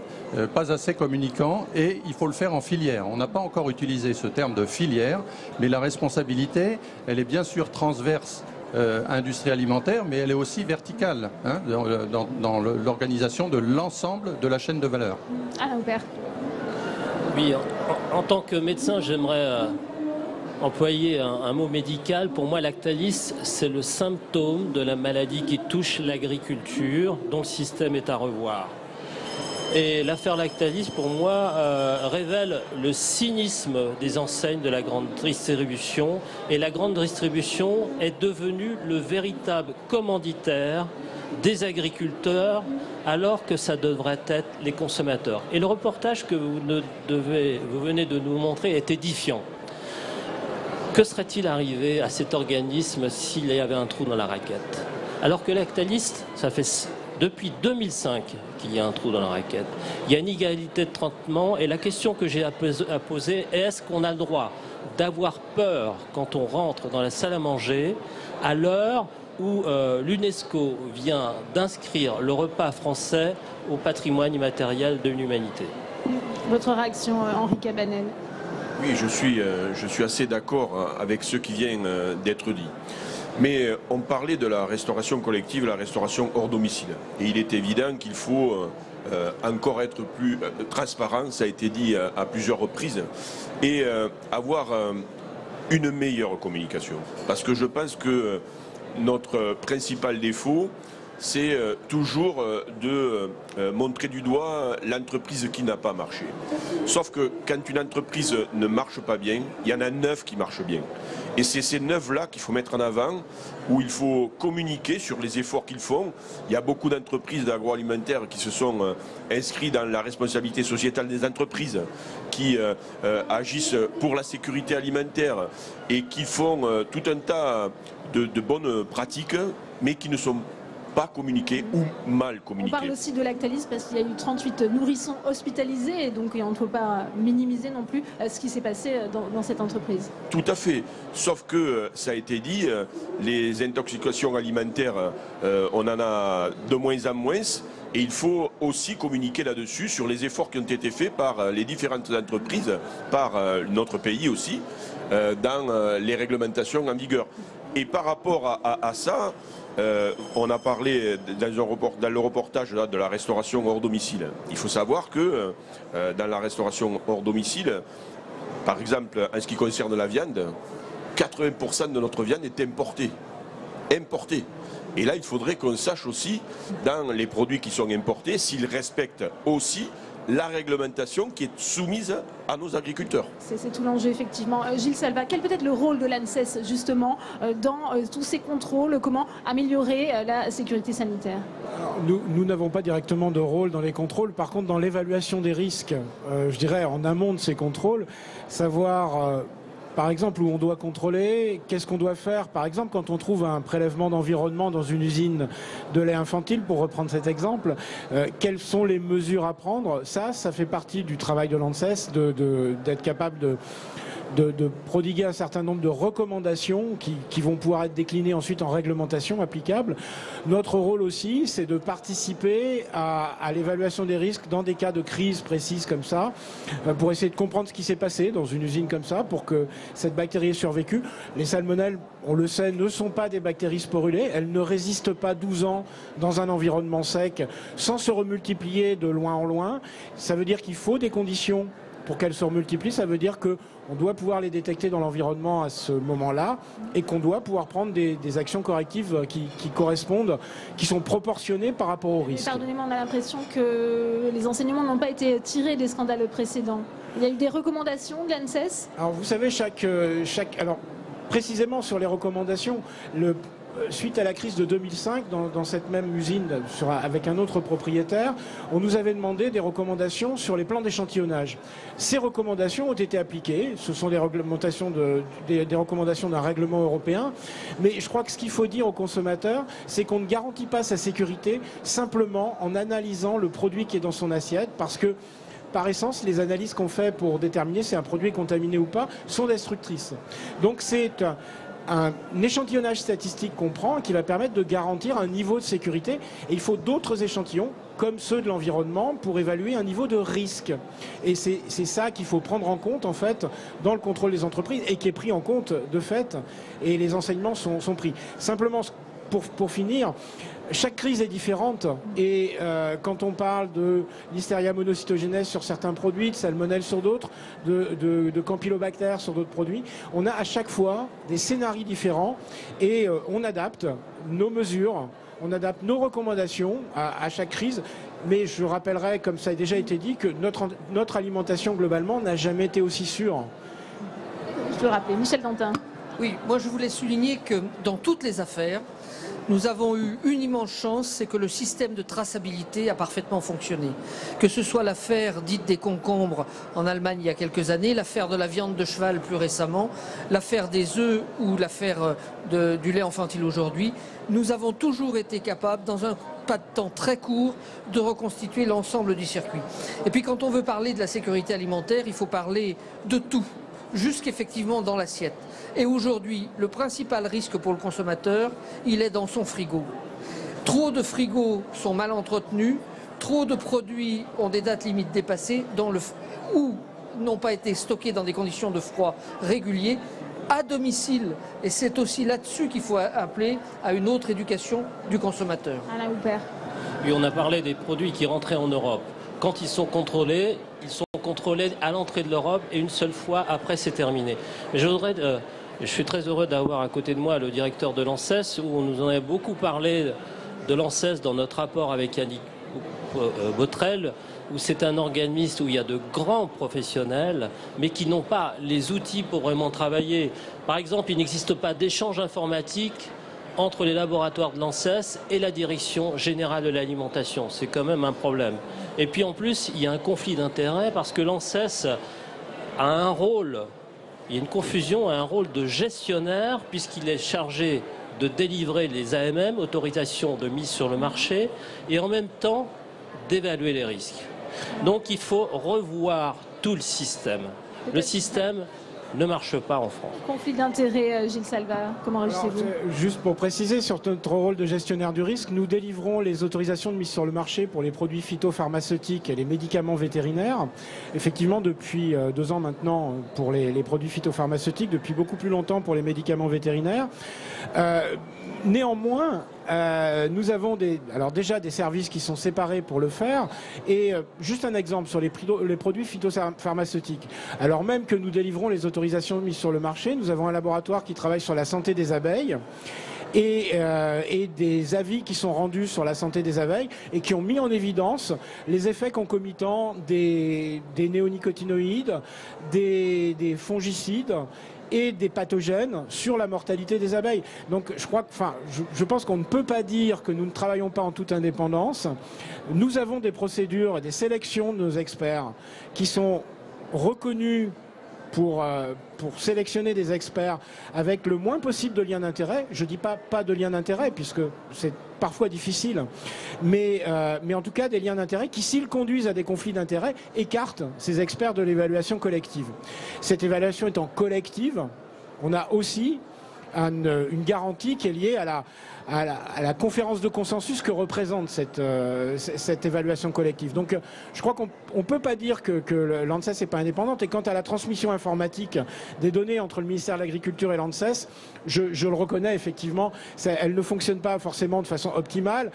pas assez communicant, et il faut le faire en filière. On n'a pas encore utilisé ce terme de filière, mais la responsabilité, elle est bien sûr transverse industrie alimentaire, mais elle est aussi verticale dans l'organisation de l'ensemble de la chaîne de valeur.
Alain Aubert.
Oui, en tant que médecin, j'aimerais employer un mot médical. Pour moi, Lactalis, c'est le symptôme de la maladie qui touche l'agriculture, dont le système est à revoir. Et l'affaire Lactalis, pour moi, révèle le cynisme des enseignes de la grande distribution. Et la grande distribution est devenue le véritable commanditaire des agriculteurs, alors que ça devrait être les consommateurs. Et le reportage que vous venez de nous montrer est édifiant. Que serait-il arrivé à cet organisme s'il y avait un trou dans la raquette? Alors que Lactalis, ça fait depuis 2005 qu'il y a un trou dans la raquette. Il y a une égalité de traitement et la question que j'ai à poser est: est-ce qu'on a le droit d'avoir peur quand on rentre dans la salle à manger à l'heure où l'UNESCO vient d'inscrire le repas français au patrimoine immatériel de l'humanité?
Votre réaction, Henri Cabanel?
Oui, je suis assez d'accord avec ce qui vient d'être dit. Mais on parlait de la restauration collective, la restauration hors domicile. Et il est évident qu'il faut encore être plus transparent, ça a été dit à plusieurs reprises, et avoir une meilleure communication. Parce que je pense que notre principal défaut, c'est toujours de montrer du doigt l'entreprise qui n'a pas marché. Sauf que quand une entreprise ne marche pas bien, il y en a 9 qui marchent bien. Et c'est ces 9-là qu'il faut mettre en avant, où il faut communiquer sur les efforts qu'ils font. Il y a beaucoup d'entreprises d'agroalimentaire qui se sont inscrites dans la responsabilité sociétale des entreprises, qui agissent pour la sécurité alimentaire et qui font tout un tas de bonnes pratiques, mais qui ne sont pas communiqué ou mal communiqué.
On parle aussi de Lactalis parce qu'il y a eu 38 nourrissons hospitalisés, et donc on ne faut pas minimiser non plus ce qui s'est passé dans cette entreprise.
Tout à fait, sauf que ça a été dit, les intoxications alimentaires, on en a de moins en moins, et il faut aussi communiquer là-dessus sur les efforts qui ont été faits par les différentes entreprises, par notre pays aussi, dans les réglementations en vigueur. Et par rapport à ça, on a parlé dans le reportage là, de la restauration hors domicile. Il faut savoir que dans la restauration hors domicile, par exemple en ce qui concerne la viande, 80% de notre viande est importée. Et là, il faudrait qu'on sache aussi, dans les produits qui sont importés, s'ils respectent aussi la réglementation qui est soumise à nos agriculteurs.
C'est tout l'enjeu, effectivement. Gilles Salva, quel peut être le rôle de l'ANSES, justement, dans tous ces contrôles? Comment améliorer la sécurité sanitaire?
Alors, nous n'avons pas directement de rôle dans les contrôles. Par contre, dans l'évaluation des risques, je dirais en amont de ces contrôles, savoir... par exemple, où on doit contrôler, qu'est-ce qu'on doit faire, par exemple, quand on trouve un prélèvement d'environnement dans une usine de lait infantile, pour reprendre cet exemple, quelles sont les mesures à prendre? Ça fait partie du travail de l'ANSES, d'être capable de prodiguer un certain nombre de recommandations qui vont pouvoir être déclinées ensuite en réglementation applicable. Notre rôle aussi, c'est de participer à l'évaluation des risques dans des cas de crise précise comme ça, pour essayer de comprendre ce qui s'est passé dans une usine comme ça, pour que cette bactérie ait survécu. Les salmonelles, on le sait, ne sont pas des bactéries sporulées. Elles ne résistent pas 12 ans dans un environnement sec sans se remultiplier de loin en loin. Ça veut dire qu'il faut des conditions pour qu'elles se remultiplient. Ça veut dire qu'on doit pouvoir les détecter dans l'environnement à ce moment-là et qu'on doit pouvoir prendre des actions correctives qui correspondent, qui sont proportionnées par rapport au risque.
Pardonnez-moi, on a l'impression que les enseignements n'ont pas été tirés des scandales précédents. Il y a eu des recommandations de l'ANSES?
Alors vous savez, alors précisément sur les recommandations, suite à la crise de 2005, dans cette même usine, avec un autre propriétaire, on nous avait demandé des recommandations sur les plans d'échantillonnage. Ces recommandations ont été appliquées. Ce sont des recommandations d'un règlement européen. Mais je crois que ce qu'il faut dire aux consommateurs, c'est qu'on ne garantit pas sa sécurité simplement en analysant le produit qui est dans son assiette, parce que par essence, les analyses qu'on fait pour déterminer si un produit est contaminé ou pas sont destructrices. Donc c'est un échantillonnage statistique qu'on prend qui va permettre de garantir un niveau de sécurité. Et il faut d'autres échantillons, comme ceux de l'environnement, pour évaluer un niveau de risque. Et c'est ça qu'il faut prendre en compte, en fait, dans le contrôle des entreprises, et qui est pris en compte de fait, et les enseignements sont pris. Simplement, pour finir, chaque crise est différente et quand on parle de Listeria monocytogenes sur certains produits, de salmonelle sur d'autres, de campylobacter sur d'autres produits, on a à chaque fois des scénarios différents et on adapte nos mesures, on adapte nos recommandations à chaque crise. Mais je rappellerai, comme ça a déjà été dit, que notre alimentation globalement n'a jamais été aussi sûre.
Je peux le rappeler. Michel Dantin.
Oui, moi je voulais souligner que dans toutes les affaires, nous avons eu une immense chance, c'est que le système de traçabilité a parfaitement fonctionné. Que ce soit l'affaire dite des concombres en Allemagne il y a quelques années, l'affaire de la viande de cheval plus récemment, l'affaire des œufs ou l'affaire du lait infantile aujourd'hui, nous avons toujours été capables, dans un pas de temps très court, de reconstituer l'ensemble du circuit. Et puis quand on veut parler de la sécurité alimentaire, il faut parler de tout, jusqu'effectivement dans l'assiette. Et aujourd'hui, le principal risque pour le consommateur, il est dans son frigo. Trop de frigos sont mal entretenus, trop de produits ont des dates limites dépassées ou n'ont pas été stockés dans des conditions de froid réguliers à domicile. Et c'est aussi là-dessus qu'il faut appeler à une autre éducation du consommateur.
Alain Houpert.
Oui, on a parlé des produits qui rentraient en Europe. Quand ils sont contrôlés à l'entrée de l'Europe et une seule fois après c'est terminé. Mais je suis très heureux d'avoir à côté de moi le directeur de l'ANSES, où on nous en a beaucoup parlé de l'ANSES dans notre rapport avec Yannick Botrel, où c'est un organisme où il y a de grands professionnels, mais qui n'ont pas les outils pour vraiment travailler. Par exemple, il n'existe pas d'échange informatique entre les laboratoires de l'ANSES et la Direction Générale de l'Alimentation. C'est quand même un problème. Et puis en plus, il y a un conflit d'intérêts parce que l'ANSES a un rôle, il y a une confusion, a un rôle de gestionnaire puisqu'il est chargé de délivrer les AMM, autorisations de mise sur le marché, et en même temps d'évaluer les risques. Donc il faut revoir tout le système. Le système ne marche pas en France.
Conflit d'intérêts, Gilles Salva, comment réagissez-vous?
Juste pour préciser, sur notre rôle de gestionnaire du risque, nous délivrons les autorisations de mise sur le marché pour les produits phytopharmaceutiques et les médicaments vétérinaires. Effectivement, depuis 2 ans maintenant pour les produits phytopharmaceutiques, depuis beaucoup plus longtemps pour les médicaments vétérinaires. Néanmoins, nous avons déjà des services qui sont séparés pour le faire. Et juste un exemple sur les produits phytopharmaceutiques. Alors même que nous délivrons les autorisations de mise sur le marché, nous avons un laboratoire qui travaille sur la santé des abeilles. et des avis qui sont rendus sur la santé des abeilles et qui ont mis en évidence les effets concomitants des néonicotinoïdes, des fongicides et des pathogènes sur la mortalité des abeilles. Donc je pense qu'on ne peut pas dire que nous ne travaillons pas en toute indépendance. Nous avons des procédures et des sélections de nos experts qui sont reconnus pour sélectionner des experts avec le moins possible de liens d'intérêt. Je ne dis pas de liens d'intérêt, puisque c'est parfois difficile, mais en tout cas des liens d'intérêt qui, s'ils conduisent à des conflits d'intérêt, écartent ces experts de l'évaluation collective. Cette évaluation étant collective, on a aussi une garantie qui est liée à la conférence de consensus que représente cette évaluation collective. Donc je crois qu'on ne peut pas dire que l'ANSES n'est pas indépendante. Et quant à la transmission informatique des données entre le ministère de l'Agriculture et l'ANSES, je le reconnais effectivement, elle ne fonctionne pas forcément de façon optimale.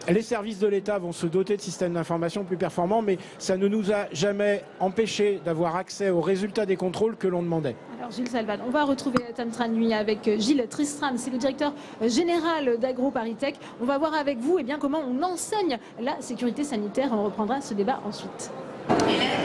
Les services de l'État vont se doter de systèmes d'information plus performants, mais ça ne nous a jamais empêché d'avoir accès aux résultats des contrôles que l'on demandait.
Alors Gilles Salvan, on va retrouver Tamtra Nuit avec Gilles Tristram, c'est le directeur général d'AgroParisTech. On va voir avec vous comment on enseigne la sécurité sanitaire. On reprendra ce débat ensuite.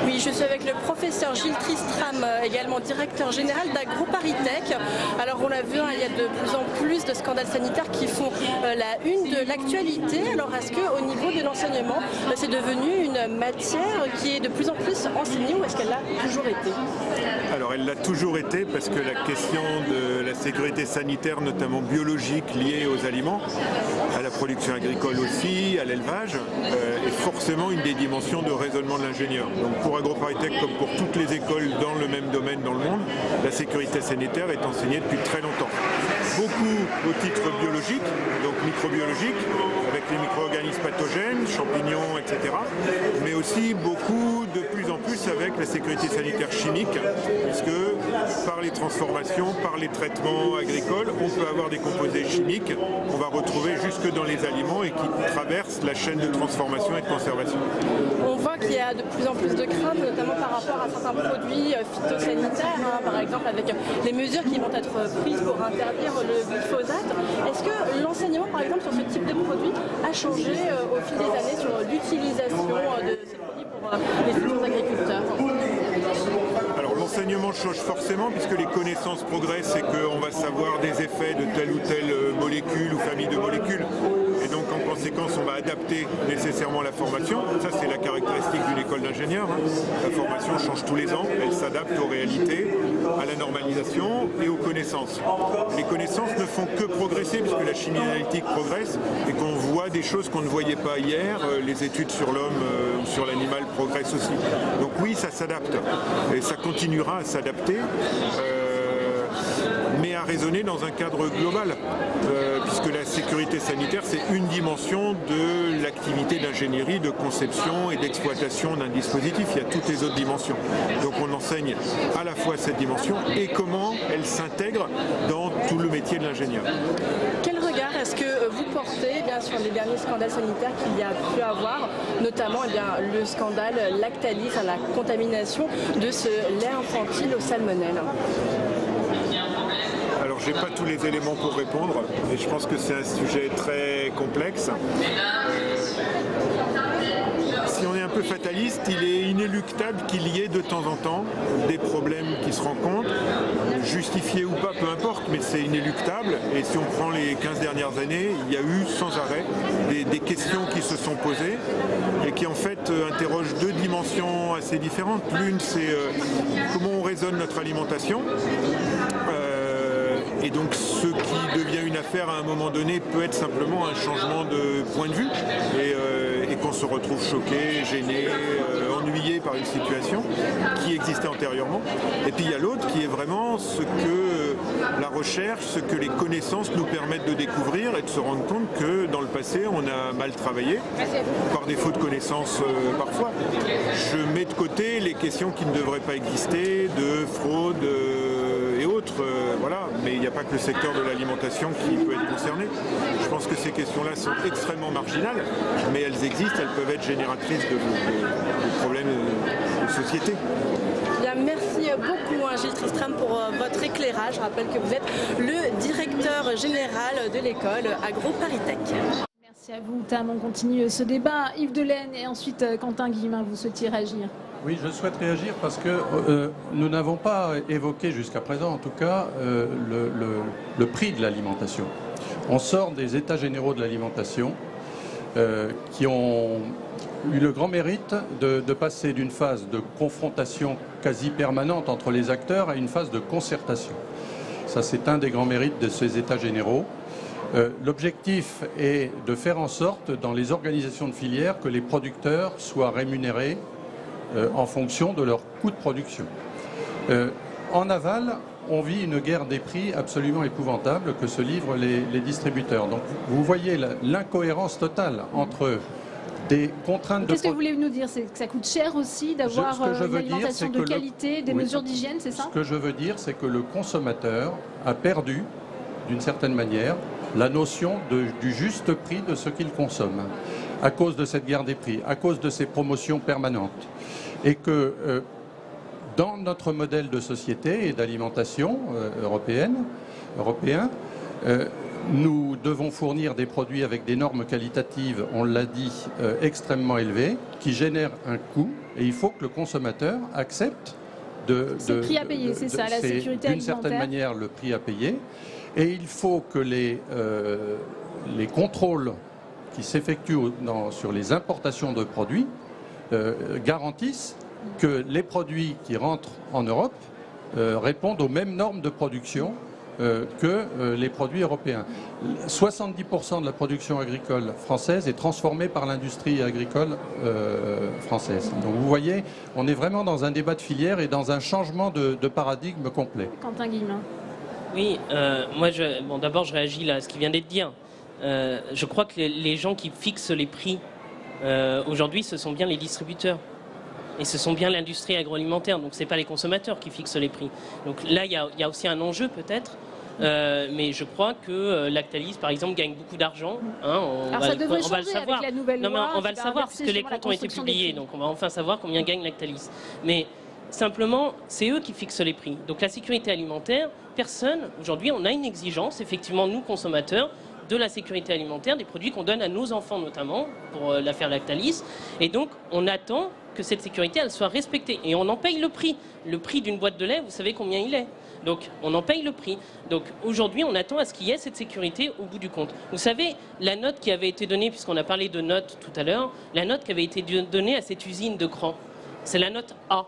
Oui, je suis avec le professeur Gilles Tristram, également directeur général d'AgroParisTech. Alors on l'a vu, il y a de plus en plus de scandales sanitaires qui font la une de l'actualité. Alors est-ce qu'au niveau de l'enseignement, c'est devenu une matière qui est de plus en plus enseignée ou est-ce qu'elle l'a toujours été?
Alors elle l'a toujours été parce que la question de la sécurité sanitaire, notamment biologique, liée aux aliments, à la production agricole aussi, à l'élevage, est forcément une des dimensions de raisonnement de l'ingénieur. Donc pour AgroParisTech, comme pour toutes les écoles dans le même domaine dans le monde, la sécurité sanitaire est enseignée depuis très longtemps. Beaucoup au titre biologique, donc microbiologique, avec les micro-organismes pathogènes, champignons, etc. Mais aussi beaucoup, de plus en plus, avec la sécurité sanitaire chimique, puisque par les transformations, par les traitements agricoles, on peut avoir des composés chimiques qu'on va retrouver jusque dans les aliments et qui traversent la chaîne de transformation et de conservation.
On voit qu'il y a de plus en plus de craintes, notamment par rapport à certains produits phytosanitaires, par exemple avec les mesures qui vont être prises pour interdire le glyphosate. Est-ce que l'enseignement, par exemple, sur ce type de produit a changé au fil des années sur l'utilisation de ces produits pour les futurs agriculteurs?
Alors l'enseignement change forcément puisque les connaissances progressent et qu'on va savoir des effets de telle ou telle molécule ou famille de molécules. Et donc en conséquence on va adapter nécessairement la formation. Ça c'est la caractéristique d'une école d'ingénieur. La formation change tous les ans, elle s'adapte aux réalités, à la normalisation et aux connaissances. Les connaissances ne font que progresser puisque la chimie analytique progresse et qu'on voit des choses qu'on ne voyait pas hier. Les études sur l'homme ou sur l'animal progressent aussi. Donc oui, ça s'adapte et ça continuera à s'adapter. Mais à raisonner dans un cadre global, puisque la sécurité sanitaire, c'est une dimension de l'activité d'ingénierie, de conception et d'exploitation d'un dispositif. Il y a toutes les autres dimensions. Donc on enseigne à la fois cette dimension et comment elle s'intègre dans tout le métier de l'ingénieur.
Quel regard est-ce que vous portez sur les derniers scandales sanitaires qu'il y a pu avoir, notamment le scandale Lactalis, la contamination de ce lait infantile au salmonelle?
Alors j'ai pas tous les éléments pour répondre et je pense que c'est un sujet très complexe. Si on est un peu fataliste, il est inéluctable qu'il y ait de temps en temps des problèmes qui se rencontrent, justifiés ou pas, peu importe, mais c'est inéluctable. Et si on prend les 15 dernières années, il y a eu sans arrêt des questions qui se sont posées et qui en fait interrogent deux dimensions assez différentes. L'une, c'est comment on raisonne notre alimentation. Et donc ce qui devient une affaire à un moment donné peut être simplement un changement de point de vue et qu'on se retrouve choqué, gêné, ennuyé par une situation qui existait antérieurement. Et puis il y a l'autre qui est vraiment ce que la recherche, ce que les connaissances nous permettent de découvrir et de se rendre compte que dans le passé on a mal travaillé, par défaut de connaissances parfois. Je mets de côté les questions qui ne devraient pas exister, de fraude et autres, voilà. Mais il n'y a pas que le secteur de l'alimentation qui peut être concerné. Je pense que ces questions-là sont extrêmement marginales, mais elles existent, elles peuvent être génératrices de problèmes de société.
Bien, merci beaucoup, Gilles Tristram, pour votre éclairage. Je rappelle que vous êtes le directeur général de l'école AgroParisTech.
Merci à vous, Tam. On continue ce débat. Yves Delaine et ensuite Quentin Guillemin, vous souhaitiez réagir?
Oui, je souhaite réagir parce que nous n'avons pas évoqué jusqu'à présent, en tout cas, le prix de l'alimentation. On sort des états généraux de l'alimentation qui ont eu le grand mérite de passer d'une phase de confrontation quasi permanente entre les acteurs à une phase de concertation. Ça, c'est un des grands mérites de ces états généraux. L'objectif est de faire en sorte, dans les organisations de filière, que les producteurs soient rémunérés en fonction de leur coût de production. En aval, on vit une guerre des prix absolument épouvantable que se livrent les distributeurs. Donc vous voyez l'incohérence totale entre des contraintes de...
Qu'est-ce que vous voulez nous dire? C'est que ça coûte cher aussi d'avoir une alimentation de qualité, des mesures d'hygiène, c'est ça?
Ce que je veux dire, c'est que le consommateur a perdu, d'une certaine manière, la notion du juste prix de ce qu'il consomme, à cause de cette guerre des prix, à cause de ces promotions permanentes. Et que dans notre modèle de société et d'alimentation européen, nous devons fournir des produits avec des normes qualitatives, on l'a dit, extrêmement élevées, qui génèrent un coût, et il faut que le consommateur accepte
c'est le prix à payer, c'est ça, la sécurité alimentaire.
D'une certaine manière, le prix à payer. Et il faut que les contrôles qui s'effectuent sur les importations de produits garantissent que les produits qui rentrent en Europe répondent aux mêmes normes de production que les produits européens. 70% de la production agricole française est transformée par l'industrie agricole française. Donc vous voyez, on est vraiment dans un débat de filière et dans un changement de paradigme complet.
Quentin Guillemin.
Oui, moi, d'abord, je réagis là à ce qui vient d'être dit. Je crois que les gens qui fixent les prix aujourd'hui, ce sont bien les distributeurs. Et ce sont bien l'industrie agroalimentaire, donc ce n'est pas les consommateurs qui fixent les prix. Donc là, il y a aussi un enjeu peut-être, mais je crois que Lactalis, par exemple, gagne beaucoup d'argent.
Hein, on va le savoir. Avec la nouvelle loi,
non, mais on va le savoir, parce que les comptes ont été publiés, donc on va enfin savoir combien gagne Lactalis. Mais simplement, c'est eux qui fixent les prix. Donc la sécurité alimentaire, personne, aujourd'hui, on a une exigence, effectivement, nous, consommateurs, de la sécurité alimentaire, des produits qu'on donne à nos enfants notamment, pour l'affaire Lactalis. Et donc, on attend que cette sécurité, elle soit respectée. Et on en paye le prix. Le prix d'une boîte de lait, vous savez combien il est. Donc, on en paye le prix. Donc, aujourd'hui, on attend à ce qu'il y ait cette sécurité au bout du compte. Vous savez, la note qui avait été donnée, puisqu'on a parlé de notes tout à l'heure, la note qui avait été donnée à cette usine de Cran, c'est la note A.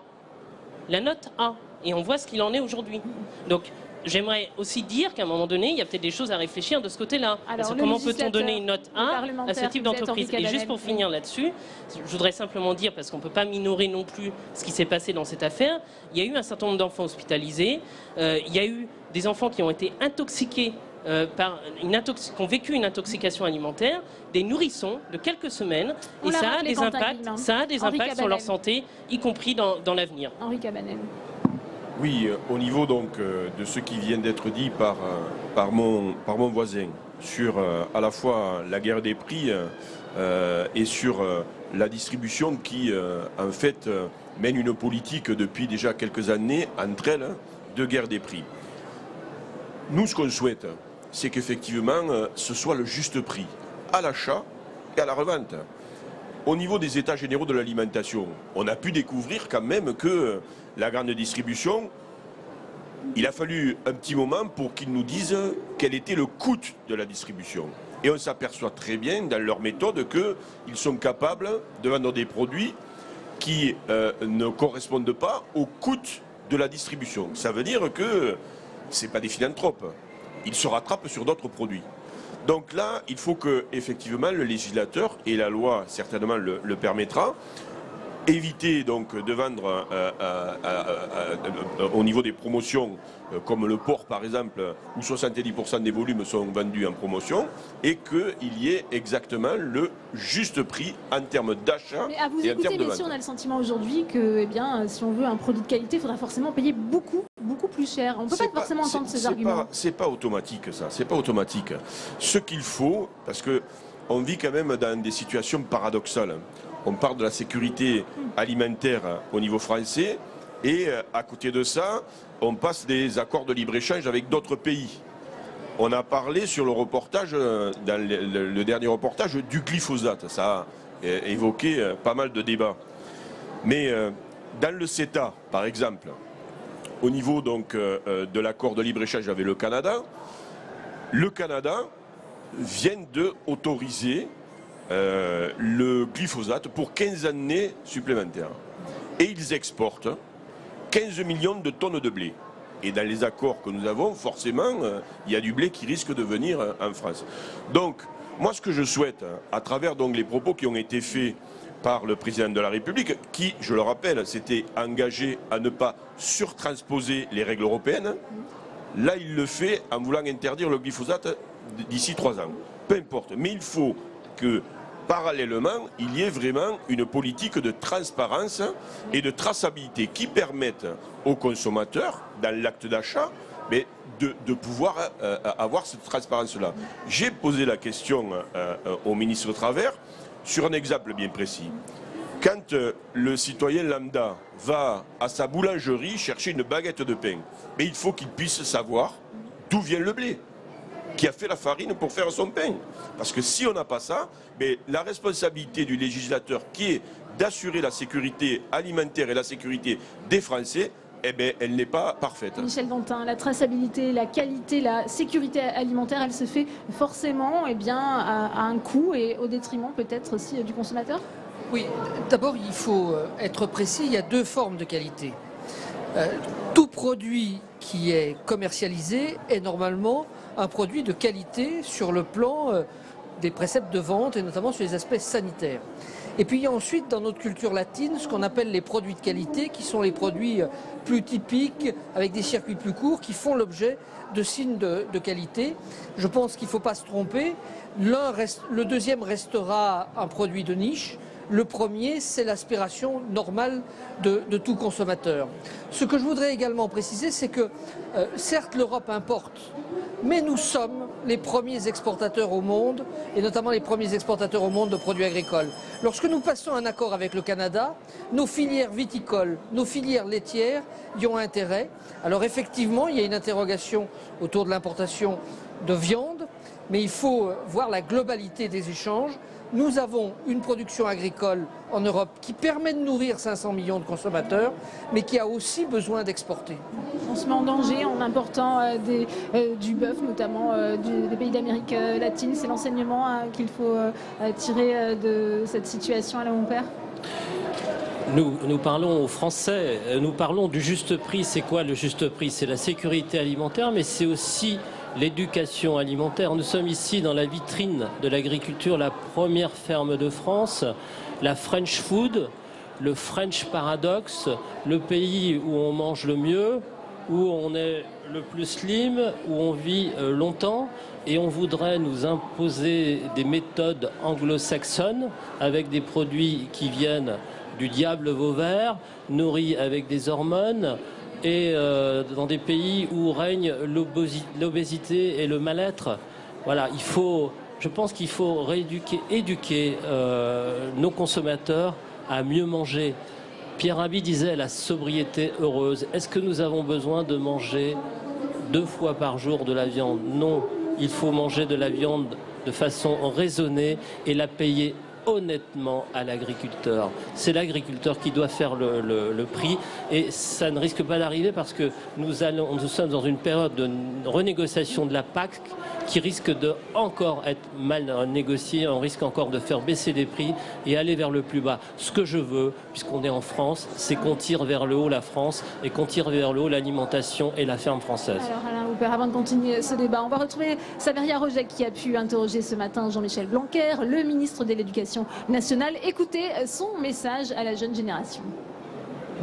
La note A. Et on voit ce qu'il en est aujourd'hui. Donc, j'aimerais aussi dire qu'à un moment donné, il y a peut-être des choses à réfléchir de ce côté-là. Comment peut-on donner une note A à ce type d'entreprise? Et juste pour finir là-dessus, je voudrais simplement dire, parce qu'on ne peut pas minorer non plus ce qui s'est passé dans cette affaire, il y a eu un certain nombre d'enfants hospitalisés, il y a eu des enfants qui ont été intoxiqués qui ont vécu une intoxication alimentaire, des nourrissons de quelques semaines, et ça a des impacts sur leur santé, y compris dans l'avenir.
Henri Cabanel.
Oui, au niveau donc de ce qui vient d'être dit par mon voisin sur à la fois la guerre des prix et sur la distribution qui en fait mène une politique depuis déjà quelques années entre elles de guerre des prix. Nous, ce qu'on souhaite, c'est qu'effectivement ce soit le juste prix à l'achat et à la revente. Au niveau des états généraux de l'alimentation, on a pu découvrir quand même que la grande distribution, il a fallu un petit moment pour qu'ils nous disent quel était le coût de la distribution. Et on s'aperçoit très bien dans leur méthode qu'ils sont capables de vendre des produits qui ne correspondent pas au coût de la distribution. Ça veut dire que ce n'est pas des philanthropes. Ils se rattrapent sur d'autres produits. Donc là, il faut que effectivement le législateur, et la loi certainement le permettra, éviter donc de vendre au niveau des promotions, comme le porc par exemple, où 70% des volumes sont vendus en promotion, et qu'il y ait exactement le juste prix en termes d'achat et en termes de vente.
Mais si on a le sentiment aujourd'hui que si on veut un produit de qualité, il faudra forcément payer beaucoup plus cher. On ne peut pas forcément entendre ces arguments.
C'est pas automatique ça, c'est pas automatique. Ce qu'il faut, parce qu'on vit quand même dans des situations paradoxales. On parle de la sécurité alimentaire au niveau français Et à côté de ça, on passe des accords de libre-échange avec d'autres pays. On a parlé sur le reportage, dans le dernier reportage, du glyphosate. Ça a évoqué pas mal de débats. Mais dans le CETA, par exemple, au niveau donc, de l'accord de libre-échange avec le Canada vient d'autoriser le glyphosate pour 15 années supplémentaires. Et ils exportent 15 millions de tonnes de blé. Et dans les accords que nous avons, forcément, il y a du blé qui risque de venir en France. Donc, moi, ce que je souhaite, à travers donc, les propos qui ont été faits par le président de la République, qui, je le rappelle, s'était engagé à ne pas surtransposer les règles européennes, là, il le fait en voulant interdire le glyphosate d'ici 3 ans. Peu importe. Mais il faut que, parallèlement, il y ait vraiment une politique de transparence et de traçabilité qui permette aux consommateurs, dans l'acte d'achat, de pouvoir avoir cette transparence-là. J'ai posé la question au ministre Travers sur un exemple bien précis. Quand le citoyen lambda va à sa boulangerie chercher une baguette de pain, mais il faut qu'il puisse savoir d'où vient le blé, qui a fait la farine pour faire son pain. Parce que si on n'a pas ça, mais la responsabilité du législateur qui est d'assurer la sécurité alimentaire et la sécurité des Français, eh bien, elle n'est pas parfaite.
Michel Dantin, la traçabilité, la qualité, la sécurité alimentaire, elle se fait forcément à un coût et au détriment peut-être aussi du consommateur?
Oui, d'abord il faut être précis, il y a 2 formes de qualité. Tout produit qui est commercialisé est normalement un produit de qualité sur le plan des préceptes de vente et notamment sur les aspects sanitaires. Et puis il y a ensuite dans notre culture latine ce qu'on appelle les produits de qualité qui sont les produits plus typiques avec des circuits plus courts qui font l'objet de signes de qualité. Je pense qu'il ne faut pas se tromper. Le deuxième restera un produit de niche. Le premier, c'est l'aspiration normale de tout consommateur. Ce que je voudrais également préciser, c'est que certes l'Europe importe, mais nous sommes les premiers exportateurs au monde, et notamment les premiers exportateurs au monde de produits agricoles. Lorsque nous passons un accord avec le Canada, nos filières viticoles, nos filières laitières y ont intérêt. Alors effectivement, il y a une interrogation autour de l'importation de viande, mais il faut voir la globalité des échanges. Nous avons une production agricole en Europe qui permet de nourrir 500 millions de consommateurs, mais qui a aussi besoin d'exporter.
On se met en danger en important du bœuf, notamment des pays d'Amérique latine. C'est l'enseignement qu'il faut tirer de cette situation à la mon père.
Nous parlons aux Français, nous parlons du juste prix. C'est quoi le juste prix? C'est la sécurité alimentaire, mais c'est aussi l'éducation alimentaire. Nous sommes ici dans la vitrine de l'agriculture, la première ferme de France, la French Food, le French Paradox, le pays où on mange le mieux, où on est le plus slim, où on vit longtemps, et on voudrait nous imposer des méthodes anglo-saxonnes avec des produits qui viennent du diable vauvert, nourris avec des hormones, et dans des pays où règne l'obésité et le mal-être. Voilà, je pense qu'il faut éduquer nos consommateurs à mieux manger. Pierre Rabhi disait la sobriété heureuse. Est-ce que nous avons besoin de manger 2 fois par jour de la viande? Non, il faut manger de la viande de façon raisonnée et la payer honnêtement à l'agriculteur. C'est l'agriculteur qui doit faire le prix et ça ne risque pas d'arriver parce que nous sommes dans une période de renégociation de la PAC qui risque de encore être mal négociée. On risque encore de faire baisser les prix et aller vers le plus bas. Ce que je veux, puisqu'on est en France, c'est qu'on tire vers le haut la France et qu'on tire vers le haut l'alimentation et la ferme française.
Alors Alain Houpert, avant de continuer ce débat, on va retrouver Saveria Rojek qui a pu interroger ce matin Jean-Michel Blanquer, le ministre de l'Éducation nationale. Écoutez son message à la jeune génération.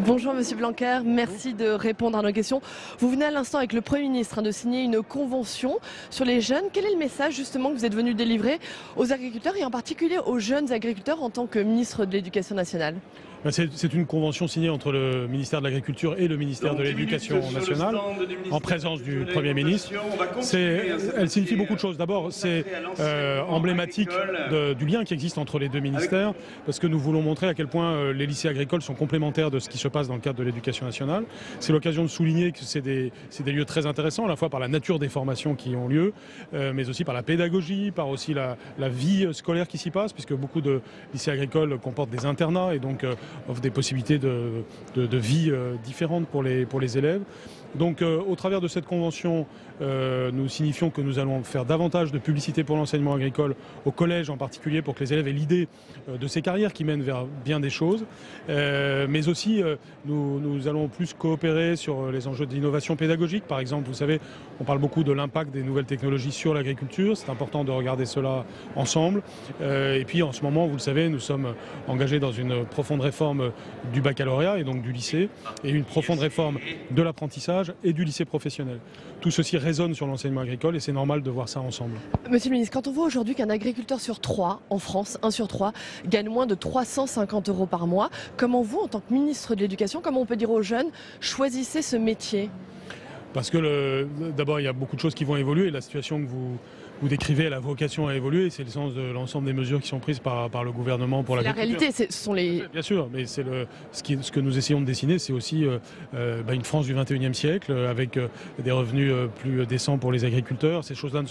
Bonjour Monsieur Blanquer, merci de répondre à nos questions. Vous venez à l'instant avec le Premier ministre de signer une convention sur les jeunes. Quel est le message justement que vous êtes venu délivrer aux agriculteurs et en particulier aux jeunes agriculteurs en tant que ministre de l'Éducation nationale?
C'est une convention signée entre le ministère de l'Agriculture et le ministère de l'Éducation nationale, en présence du Premier ministre. Elle signifie beaucoup de choses. D'abord, c'est emblématique du lien qui existe entre les deux ministères, parce que nous voulons montrer à quel point les lycées agricoles sont complémentaires de ce qui se passe dans le cadre de l'éducation nationale. C'est l'occasion de souligner que c'est des lieux très intéressants, à la fois par la nature des formations qui ont lieu, mais aussi par la pédagogie, par aussi la vie scolaire qui s'y passe, puisque beaucoup de lycées agricoles comportent des internats et donc offrent des possibilités de vie différentes pour les élèves. Donc au travers de cette convention, nous signifions que nous allons faire davantage de publicité pour l'enseignement agricole au collège en particulier, pour que les élèves aient l'idée de ces carrières qui mènent vers bien des choses. Mais aussi, nous allons plus coopérer sur les enjeux d'innovation pédagogique. Par exemple, vous savez, on parle beaucoup de l'impact des nouvelles technologies sur l'agriculture. C'est important de regarder cela ensemble. Et puis en ce moment, vous le savez, nous sommes engagés dans une profonde réforme du baccalauréat et donc du lycée, et une profonde réforme de l'apprentissage et du lycée professionnel. Tout ceci résonne sur l'enseignement agricole et c'est normal de voir ça ensemble.
Monsieur le ministre, quand on voit aujourd'hui qu'un agriculteur sur 3 en France, 1 sur 3, gagne moins de 350 € par mois, comment vous, en tant que ministre de l'Éducation, comment on peut dire aux jeunes, choisissez ce métier?
Parce que d'abord, il y a beaucoup de choses qui vont évoluer. La situation que vous décrivez, elle a vocation à évoluer. C'est le sens de l'ensemble des mesures qui sont prises par le gouvernement pour l'agriculture.
La réalité, ce sont les...
Bien sûr, mais c'est ce que nous essayons de dessiner, c'est aussi une France du 21e siècle, avec des revenus plus décents pour les agriculteurs. Ces choses-là ne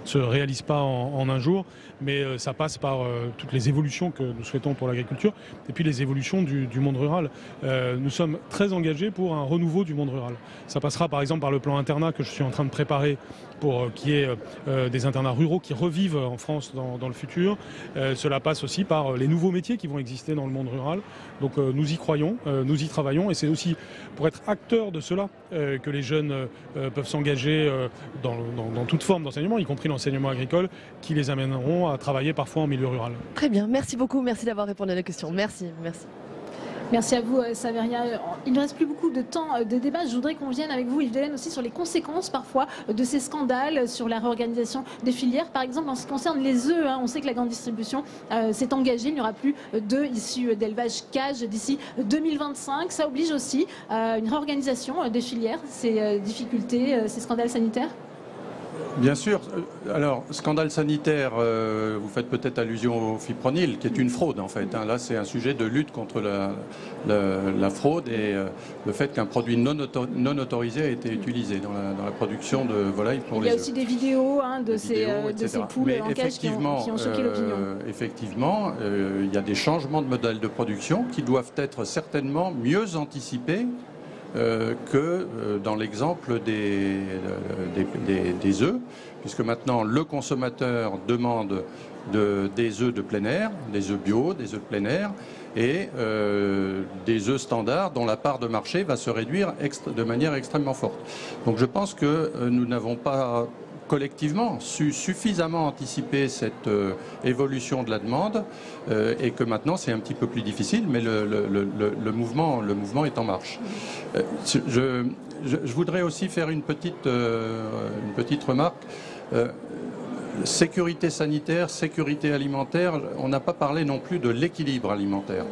se réalisent pas en un jour, mais ça passe par toutes les évolutions que nous souhaitons pour l'agriculture, et puis les évolutions du monde rural. Nous sommes très engagés pour un renouveau du monde rural. Ça passera par exemple par le plan internat que je suis en train de préparer pour qu'il y ait des internats ruraux qui revivent en France dans le futur. Cela passe aussi par les nouveaux métiers qui vont exister dans le monde rural. Donc nous y croyons, nous y travaillons, et c'est aussi pour être acteurs de cela que les jeunes peuvent s'engager dans toute forme d'enseignement, y compris l'enseignement agricole, qui les amèneront à travailler parfois en milieu rural.
Très bien, merci beaucoup, merci d'avoir répondu à la question. Merci.
Merci à vous, Saveria. Il ne reste plus beaucoup de temps de débat. Je voudrais qu'on vienne avec vous, Yves Delaine, aussi sur les conséquences parfois de ces scandales, sur la réorganisation des filières. Par exemple, en ce qui concerne les œufs, on sait que la grande distribution s'est engagée. Il n'y aura plus d'œufs issus d'élevage cage d'ici 2025. Ça oblige aussi une réorganisation des filières, ces difficultés, ces scandales sanitaires?
Bien sûr. Alors, scandale sanitaire, vous faites peut-être allusion au fipronil, qui est une fraude en fait. Là, c'est un sujet de lutte contre la fraude et le fait qu'un produit non autorisé a été utilisé dans la production de volailles pour les œufs.
Il y a aussi des vidéos de ces poules en cage qui ont choqué l'opinion.
Effectivement, il y a des changements de modèle de production qui doivent être certainement mieux anticipés que dans l'exemple des œufs, puisque maintenant le consommateur demande des œufs de plein air, des œufs bio, des œufs de plein air, et des œufs standards dont la part de marché va se réduire de manière extrêmement forte. Donc je pense que nous n'avons pas collectivement suffisamment anticiper cette évolution de la demande et que maintenant c'est un petit peu plus difficile, mais le mouvement est en marche. Je voudrais aussi faire une petite remarque. Sécurité sanitaire, sécurité alimentaire, on n'a pas parlé non plus de l'équilibre alimentaire.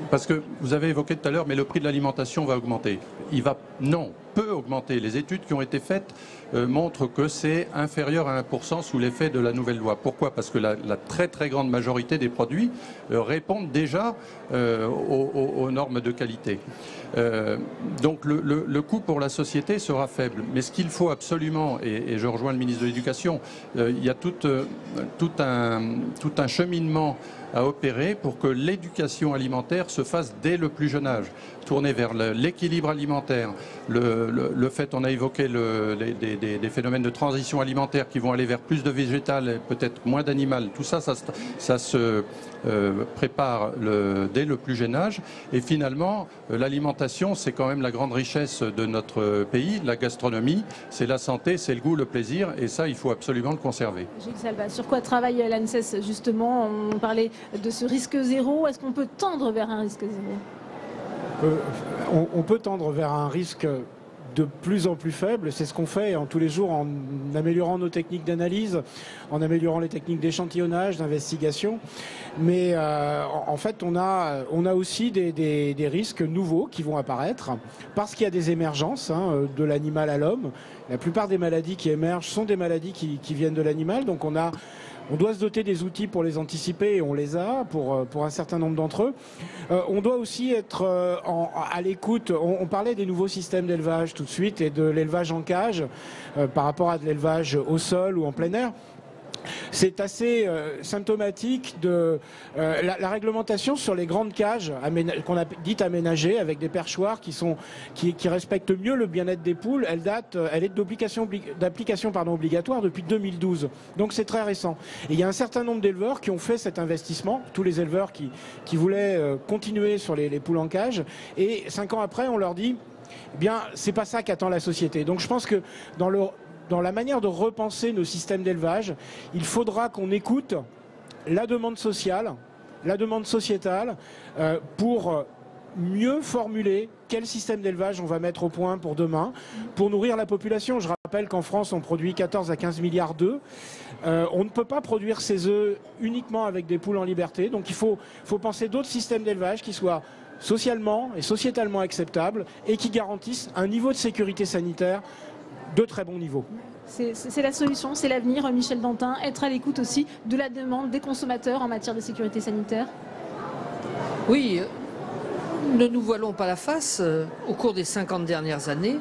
Parce que vous avez évoqué tout à l'heure, mais le prix de l'alimentation va augmenter. Non, peut augmenter. Les études qui ont été faites montrent que c'est inférieur à 1% sous l'effet de la nouvelle loi. Pourquoi? Parce que la très très grande majorité des produits répondent déjà aux normes de qualité. Donc le coût pour la société sera faible. Mais ce qu'il faut absolument, et je rejoins le ministre de l'Éducation, il y a tout un cheminement à opérer pour que l'éducation alimentaire se fasse dès le plus jeune âge, tourner vers l'équilibre alimentaire, le fait, on a évoqué des phénomènes de transition alimentaire qui vont aller vers plus de végétal et peut-être moins d'animal. Tout ça, ça se prépare dès le plus jeune âge. Et finalement, l'alimentation, c'est quand même la grande richesse de notre pays. La gastronomie, c'est la santé, c'est le goût, le plaisir. Et ça, il faut absolument le conserver.
Gilles Salva, sur quoi travaille l'ANSES justement? On parlait de ce risque zéro. Est-ce qu'on peut tendre vers un risque zéro?
On peut tendre vers un risque de plus en plus faible. C'est ce qu'on fait tous les jours en améliorant nos techniques d'analyse, en améliorant les techniques d'échantillonnage, d'investigation. Mais en fait, on a aussi des risques nouveaux qui vont apparaître parce qu'il y a des émergences de l'animal à l'homme. La plupart des maladies qui émergent sont des maladies qui viennent de l'animal. Donc on doit se doter des outils pour les anticiper et on les a pour un certain nombre d'entre eux. On doit aussi être à l'écoute. On parlait des nouveaux systèmes d'élevage tout de suite et de l'élevage en cage par rapport à de l'élevage au sol ou en plein air. C'est assez symptomatique de la réglementation sur les grandes cages qu'on a dites aménagées avec des perchoirs qui respectent mieux le bien-être des poules. Elle est d'application obligatoire depuis 2012. Donc c'est très récent. Et il y a un certain nombre d'éleveurs qui ont fait cet investissement, tous les éleveurs qui voulaient continuer sur les poules en cage. Et 5 ans après, on leur dit, eh bien, c'est pas ça qu'attend la société. Donc je pense que dans la manière de repenser nos systèmes d'élevage, il faudra qu'on écoute la demande sociale, la demande sociétale, pour mieux formuler quel système d'élevage on va mettre au point pour demain, pour nourrir la population. Je rappelle qu'en France, on produit 14 à 15 milliards d'œufs. On ne peut pas produire ces œufs uniquement avec des poules en liberté. Donc il faut penser d'autres systèmes d'élevage qui soient socialement et sociétalement acceptables et qui garantissent un niveau de sécurité sanitaire de très bon niveau.
C'est la solution, c'est l'avenir, Michel Dantin, être à l'écoute aussi de la demande des consommateurs en matière de sécurité sanitaire.
Oui, ne nous voilons pas la face, au cours des 50 dernières années,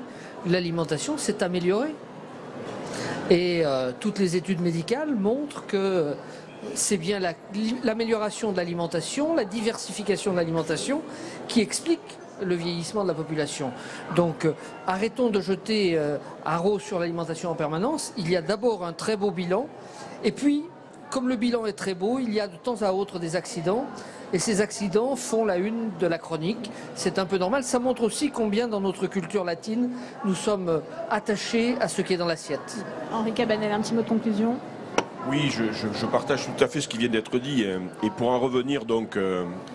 l'alimentation s'est améliorée. Et toutes les études médicales montrent que c'est bien l'amélioration de l'alimentation, la diversification de l'alimentation qui explique le vieillissement de la population. Donc arrêtons de jeter haro sur l'alimentation en permanence. Il y a d'abord un très beau bilan et puis comme le bilan est très beau, il y a de temps à autre des accidents et ces accidents font la une de la chronique. C'est un peu normal. Ça montre aussi combien dans notre culture latine nous sommes attachés à ce qui est dans l'assiette.
Henri Cabanel, un petit mot de conclusion.
Oui, je partage tout à fait ce qui vient d'être dit et pour en revenir donc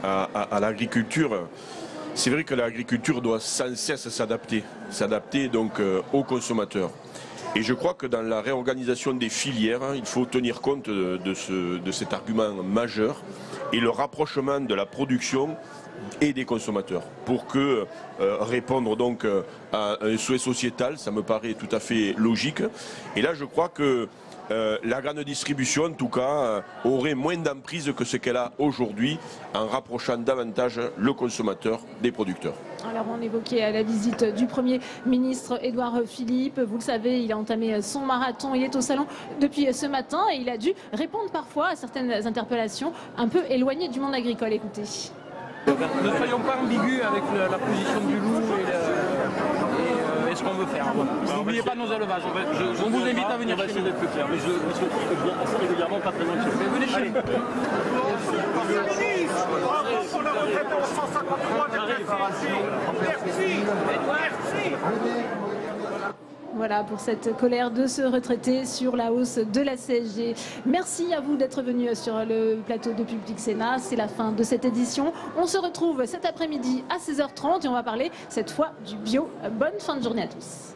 à l'agriculture. C'est vrai que l'agriculture doit sans cesse s'adapter donc aux consommateurs. Et je crois que dans la réorganisation des filières, il faut tenir compte de cet argument majeur et le rapprochement de la production et des consommateurs pour que répondre donc à un souhait sociétal, ça me paraît tout à fait logique. Et là, je crois que la grande distribution, en tout cas, aurait moins d'emprise que ce qu'elle a aujourd'hui en rapprochant davantage le consommateur des producteurs.
Alors on évoquait la visite du Premier ministre Édouard Philippe. Vous le savez, il a entamé son marathon. Il est au salon depuis ce matin et il a dû répondre parfois à certaines interpellations un peu éloignées du monde agricole. Écoutez.
Ne soyons pas ambigus avec la position du loup et ce qu'on veut faire. N'oubliez pas nos élevages. On vous invite à venir chez nous. D'être plus clair. Mais je viens assez régulièrement, pas très loin de chez vous. Venez chez nous.
Pour la retraite en 153 Merci.
Voilà pour cette colère de ce retraité sur la hausse de la CSG. Merci à vous d'être venus sur le plateau de Public Sénat. C'est la fin de cette édition. On se retrouve cet après-midi à 16h30 et on va parler cette fois du bio. Bonne fin de journée à tous.